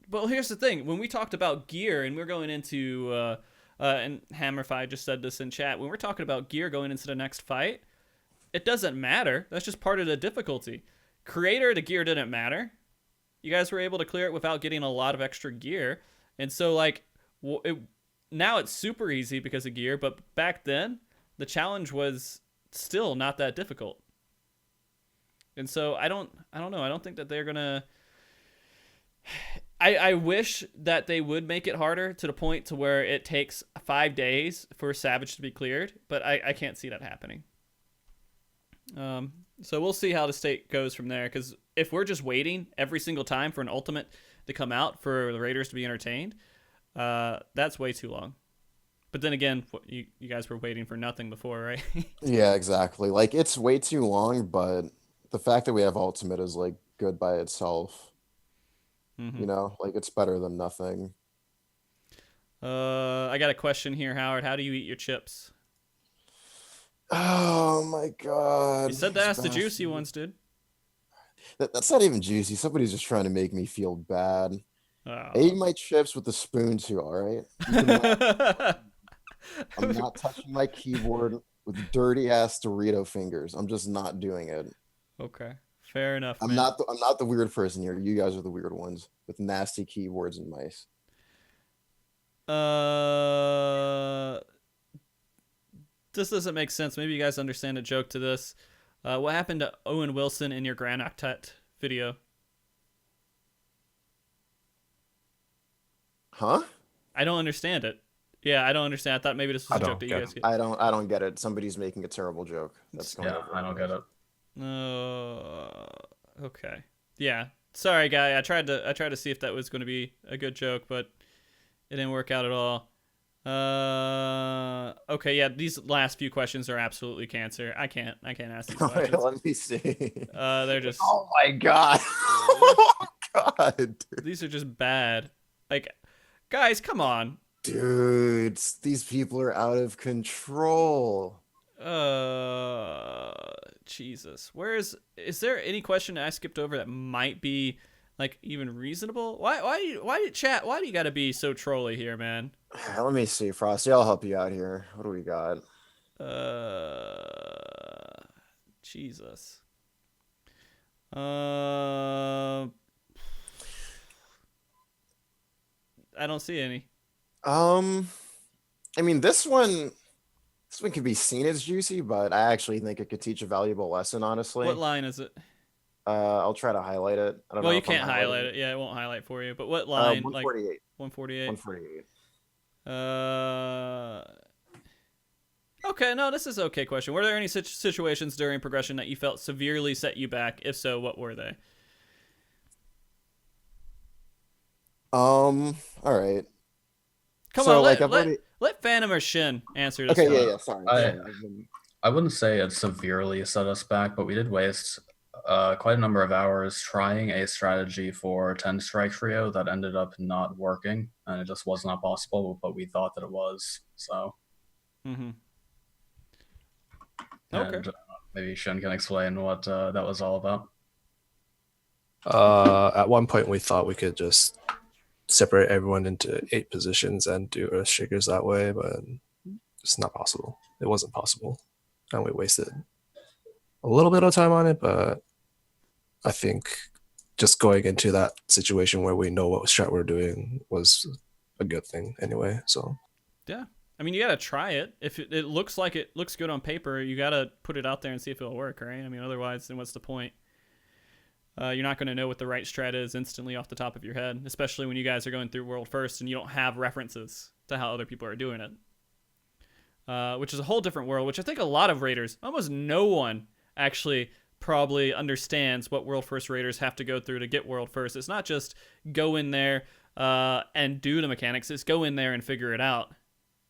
But here's the thing. When we talked about gear, and we're going into... and Hammerfy just said this in chat. When we're talking about gear going into the next fight, it doesn't matter. That's just part of the difficulty. Creator, the gear didn't matter. You guys were able to clear it without getting a lot of extra gear. And so, like, now it's super easy because of gear, but back then, the challenge was still not that difficult. And so, I don't know. I don't think that they're going to... I wish that they would make it harder to the point to where it takes 5 days for Savage to be cleared, but I can't see that happening. So we'll see how the state goes from there, because if we're just waiting every single time for an ultimate to come out for the Raiders to be entertained, that's way too long. But then again, you guys were waiting for nothing before, right? Yeah, exactly. Like, it's way too long, but the fact that we have ultimate is, like, good by itself. Mm-hmm. You know, like, it's better than nothing. I got a question here, Howard. How do you eat your chips? Oh my god. You said that's the juicy ones, dude. That's not even juicy. Somebody's just trying to make me feel bad. I ate my chips with a spoon too, all right? You can laugh. I'm not touching my keyboard with dirty ass Dorito fingers. I'm just not doing it. Okay, fair enough, I'm man. not the weird person here. You guys are the weird ones with nasty keyboards and mice. Uh, this doesn't make sense. Maybe you guys understand a joke to this. What happened to Owen Wilson in your Grand Octet video? Huh? I don't understand it. Yeah, I don't understand. I thought maybe this was a I joke that don't you get guys get. I don't get it. Somebody's making a terrible joke. That's going Yeah, over. I don't get it. Okay. Yeah. Sorry, guy. I tried to see if that was going to be a good joke, but it didn't work out at all. Okay, yeah, these last few questions are absolutely cancer. I can't ask these Wait, questions. let me see. They're just Oh my god. Oh god. Dude. these are just bad. Like, guys, come on. Dudes, these people are out of control. Jesus. Is there any question I skipped over that might be like even reasonable? Why chat? Why do you got to be so trolly here, man? Let me see, Frosty. I'll help you out here. What do we got? Jesus. I don't see any. I mean, this one could be seen as juicy, but I actually think it could teach a valuable lesson, honestly. What line is it? I'll try to highlight it. I don't know Well, you if I'm can't highlight highlighting it. Yeah, it won't highlight for you. But what line? Like 148. 148. 148. Okay, no, this is an okay question. Were there any situations during progression that you felt severely set you back? If so, what were they? All right. Come So, on, like, let Phantom or Shin answer this. Okay, one. yeah, sorry. I wouldn't say it severely set us back, but we did waste quite a number of hours trying a strategy for 10 strike trio that ended up not working, and it just was not possible, but we thought that it was. So, Mm-hmm. and Okay. maybe Shin can explain what that was all about. At one point, we thought we could just separate everyone into 8 positions and do Earth Shakers that way, but it's not possible. It wasn't possible, and we wasted a little bit of time on it. But I think just going into that situation where we know what strat we're doing was a good thing anyway. So Yeah. I mean, you gotta try it. If it looks like it looks good on paper, you gotta put it out there and see if it'll work, right? I mean, otherwise, then what's the point? You're not going to know what the right strat is instantly off the top of your head, especially when you guys are going through world first and you don't have references to how other people are doing it. Which is a whole different world, which I think a lot of raiders, almost no one actually probably understands what world first raiders have to go through to get world first. It's not just go in there and do the mechanics. It's go in there and figure it out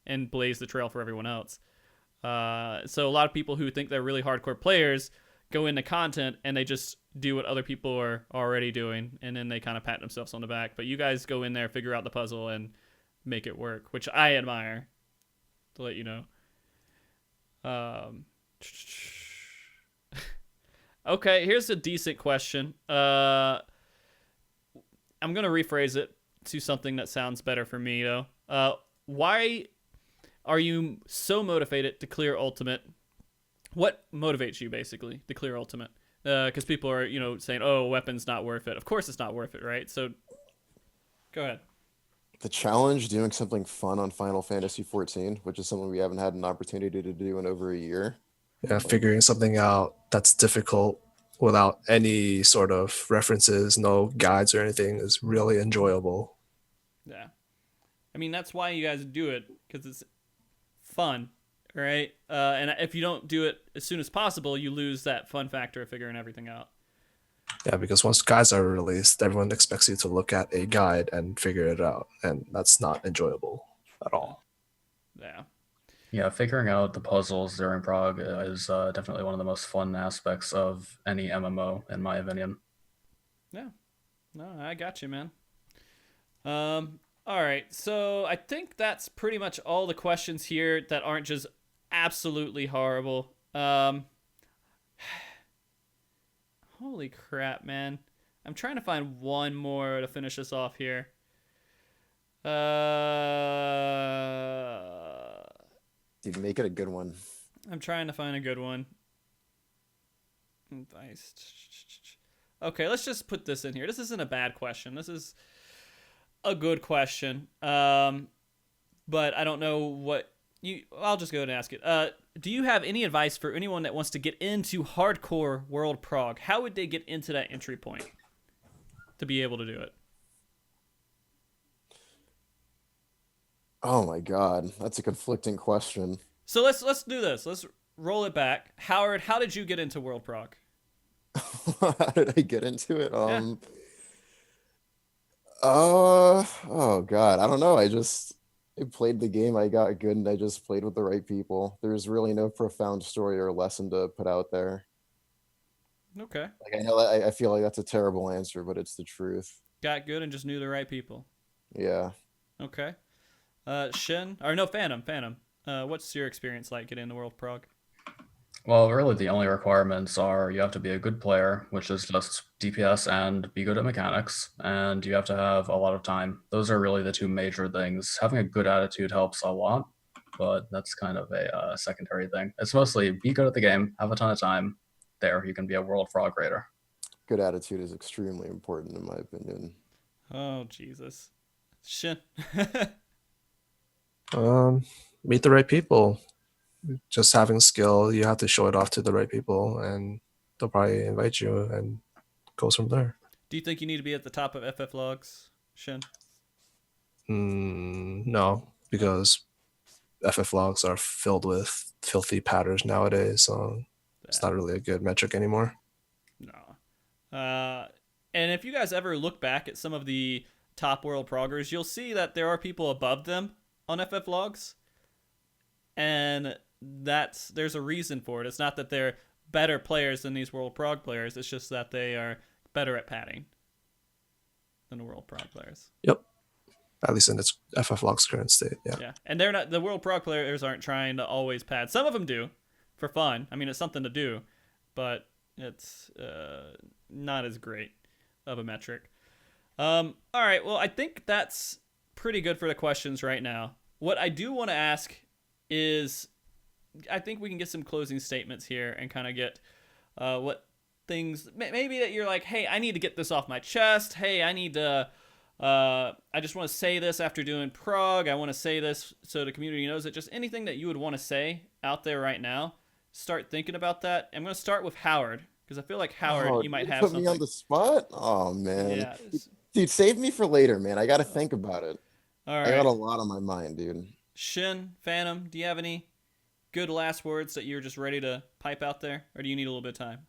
and blaze the trail for everyone else. So a lot of people who think they're really hardcore players go into content and they just do what other people are already doing, and then they kind of pat themselves on the back. But you guys go in there, figure out the puzzle, and make it work, which I admire, to let you know. Okay, here's a decent question. I'm going to rephrase it to something that sounds better for me, though. Why are you so motivated to clear Ultimate? What motivates you, basically, to clear Ultimate? Because people are, saying, oh, weapon's not worth it. Of course it's not worth it, right? So, go ahead. The challenge, doing something fun on Final Fantasy XIV, which is something we haven't had an opportunity to do in over a year. yeah, figuring something out that's difficult without any sort of references, no guides or anything is really enjoyable. Yeah. I mean, that's why you guys do it, because it's fun, right? And if you don't do it as soon as possible, you lose that fun factor of figuring everything out. Yeah, because once guides are released, everyone expects you to look at a guide and figure it out, and that's not enjoyable at all. Yeah. Yeah, figuring out the puzzles during prog is definitely one of the most fun aspects of any MMO, in my opinion. Yeah. No, I got you, man. All right, so I think that's pretty much all the questions here that aren't just absolutely horrible. Holy crap, man. I'm trying to find one more to finish us off here. Dude, make it a good one. I'm trying to find a good one. Advice. Okay, let's just put this in here. This isn't a bad question. This is a good question. But I don't know what you. I'll just go ahead and ask it. Do you have any advice for anyone that wants to get into hardcore world prog? How would they get into that entry point to be able to do it? Oh my God, that's a conflicting question. So let's do this. Let's roll it back. Howard, how did you get into world prog? How did I get into it? Yeah. Oh God, I don't know. I played the game, I got good, and I just played with the right people. There's really no profound story or lesson to put out there. Okay. Like I know that I feel like that's a terrible answer, but it's the truth. Got good and just knew the right people. Yeah. Okay. Shin or no Phantom. What's your experience like getting into world prog? Well, really, the only requirements are you have to be a good player, which is just DPS and be good at mechanics, and you have to have a lot of time. Those are really the two major things. Having a good attitude helps a lot, but that's kind of a secondary thing. It's mostly be good at the game, have a ton of time. There, you can be a world frog raider. Good attitude is extremely important in my opinion. Oh Jesus. Shin. Meet the right people. Just having skill, you have to show it off to the right people, and they'll probably invite you, and goes from there. Do you think you need to be at the top of FF logs, Shin? No, because FF logs are filled with filthy patterns nowadays, so it's not really a good metric anymore. No. And if you guys ever look back at some of the top world proggers, you'll see that there are people above them on FF logs, and there's a reason for it. It's not that they're better players than these world prog players. It's just that they are better at padding than the world prog players. Yep. At least in its FF log's current state. Yeah. Yeah. And they're not, the world prog players aren't trying to always pad. Some of them do for fun. I mean, it's something to do, but it's not as great of a metric. All right. Well, I think that's pretty good for the questions right now. What I do want to ask is, I think we can get some closing statements here and kind of get what things maybe that you're like, hey, I need to get this off my chest. Hey, I need to. I just want to say this after doing prog. I want to say this so the community knows it. Just anything that you would want to say out there right now. Start thinking about that. I'm going to start with Howard because I feel like Howard, you might have put something. Me on the spot. Oh man, Yeah. dude, save me for later, man. I got to think about it. All right. I got a lot on my mind, dude. Shin, Phantom, do you have any good last words that you're just ready to pipe out there, or do you need a little bit of time?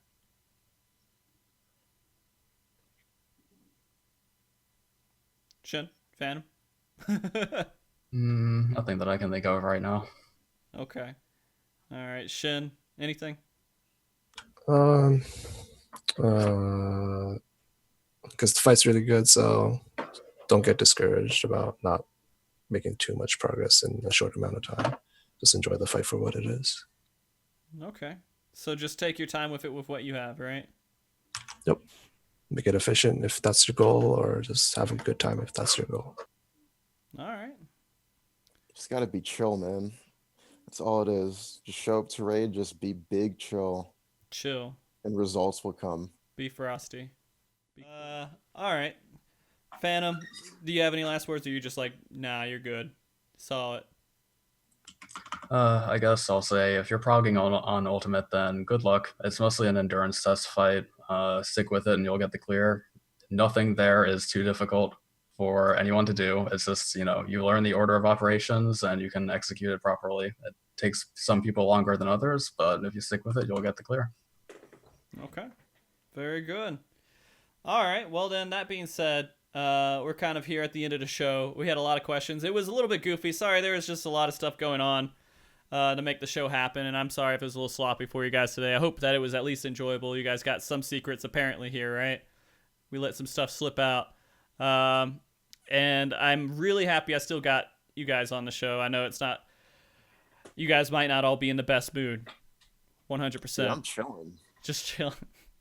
Shin, Phantom. Nothing that I can think of right now. Okay. All right, Shin. Anything? Because the fight's really good, so don't get discouraged about not making too much progress in a short amount of time. Just enjoy the fight for what it is. Okay. So just take your time with it with what you have, right? Yep. Make it efficient if that's your goal, or just have a good time if that's your goal. All right. Just gotta be chill, man. That's all it is. Just show up to raid, just be big chill. Chill. And results will come. Be frosty. All right. Phantom, do you have any last words, or are you just like, nah, you're good? Saw it. I guess I'll say if you're progging on Ultimate, then good luck. It's mostly an endurance test fight. Stick with it and you'll get the clear. Nothing there is too difficult for anyone to do. It's just, you learn the order of operations and you can execute it properly. It takes some people longer than others, but if you stick with it, you'll get the clear. Okay. Very good. All right. Well, then, that being said, we're kind of here at the end of the show. We had a lot of questions. It was a little bit goofy. Sorry, there was just a lot of stuff going on to make the show happen, and I'm sorry if it was a little sloppy for you guys today. I hope that it was at least enjoyable. You guys got some secrets apparently here, right? We let some stuff slip out. And I'm really happy I still got you guys on the show. I know it's not... You guys might not all be in the best mood. 100%. Dude, I'm chilling. Just chilling.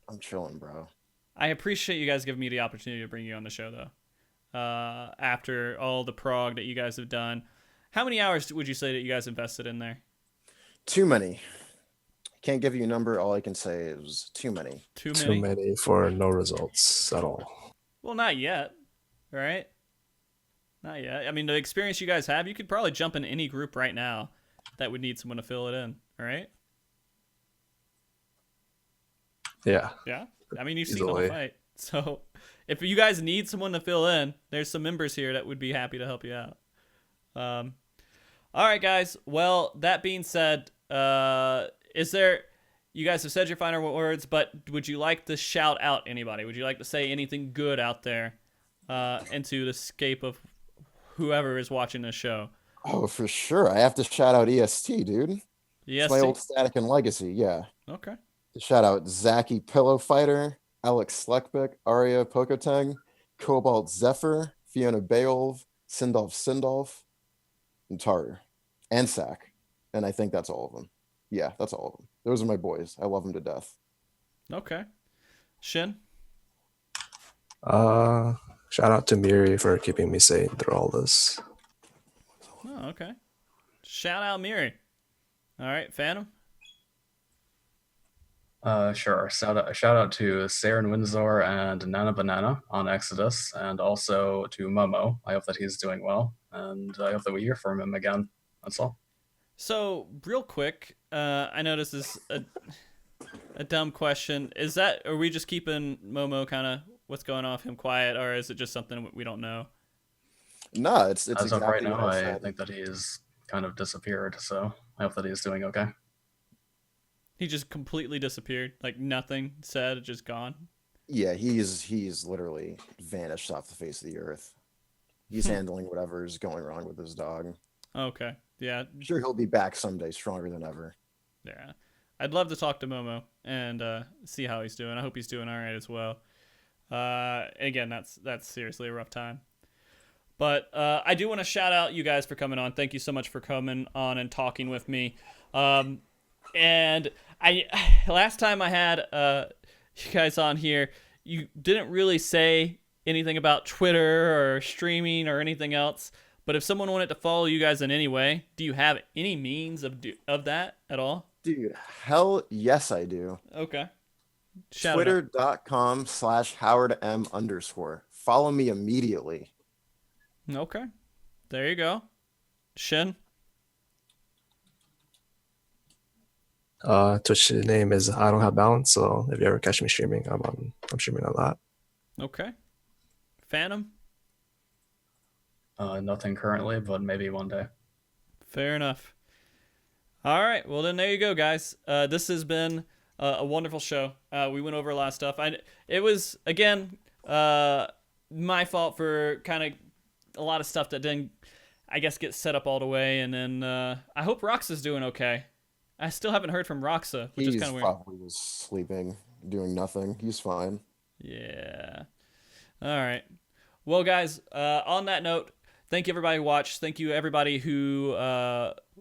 I'm chilling, bro. I appreciate you guys giving me the opportunity to bring you on the show, though. after all the prog that you guys have done. How many hours would you say that you guys invested in there? Too many. Can't give you a number. All I can say is too many. Too Too many? many for no results at all. Well, not yet, right? Not yet. I mean, the experience you guys have, you could probably jump in any group right now that would need someone to fill it in, right? Yeah. Yeah. I mean, you've seen the whole Easily. fight. So if you guys need someone to fill in, there's some members here that would be happy to help you out. All right, guys. Well, that being said, is there, you guys have said your final words, but would you like to shout out anybody? Would you like to say anything good out there into the scape of whoever is watching this show? Oh, for sure. I have to shout out EST, dude. Yes. It's my old Static and Legacy. Yeah. Okay. Shout out Zaki Pillow Fighter, Alex Sleckbeck, Arya Pokoteng, Cobalt Zephyr, Fiona Beowulf, Sindolf, and Taru, and Sack. And I think that's all of them. Yeah, that's all of them. Those are my boys. I love them to death. Okay. Shin? Shout out to Miri for keeping me sane through all this. Oh, okay. Shout out Miri. All right, Phantom? Sure. Shout out to Saren Windsor and Nana Banana on Exodus, and also to Momo. I hope that he's doing well, and I hope that we hear from him again. That's all. So, real quick, I know this is a dumb question. Are we just keeping Momo kind of what's going on with him quiet, or is it just something we don't know? No, it's As exactly of right what now, I said. think that he's kind of disappeared, so I hope that he's doing okay. He just completely disappeared, like nothing said, just gone. Yeah, he's literally vanished off the face of the earth. He's handling whatever's going wrong with his dog. Okay, yeah, I'm sure he'll be back someday, stronger than ever. yeah. I'd love to talk to Momo and see how he's doing. I hope he's doing all right as well. Again, that's seriously a rough time. But I do want to shout out you guys for coming on. Thank you so much for coming on and talking with me. And last time I had you guys on here, you didn't really say anything about Twitter or streaming or anything else. But if someone wanted to follow you guys in any way, do you have any means of that at all? Dude, hell yes, I do. Okay. Shout it out. Twitter.com/HowardM_. Follow me immediately. Okay. There you go. Shin? Twitch name is I Don't Have Balance, so if you ever catch me streaming, I'm streaming a lot. Okay. Phantom? Nothing currently, but maybe one day. Fair enough. All right. Well, then there you go, guys. This has been a wonderful show. We went over a lot of stuff. It was, again, my fault for kind of a lot of stuff that didn't, I guess, get set up all the way. And then I hope Roxa's doing okay. I still haven't heard from Roxa, which is He's kind of weird. probably just sleeping, doing nothing. He's fine. Yeah. All right. Well, guys, on that note, thank you everybody who watched. Thank you everybody who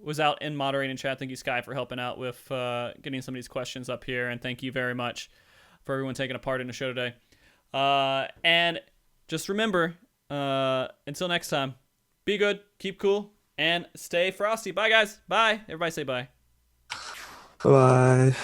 was out in moderating chat. Thank you, Sky, for helping out with getting some of these questions up here. And thank you very much for everyone taking a part in the show today. And just remember, until next time, be good, keep cool, and stay frosty. Bye, guys. Bye. Everybody say bye. Bye.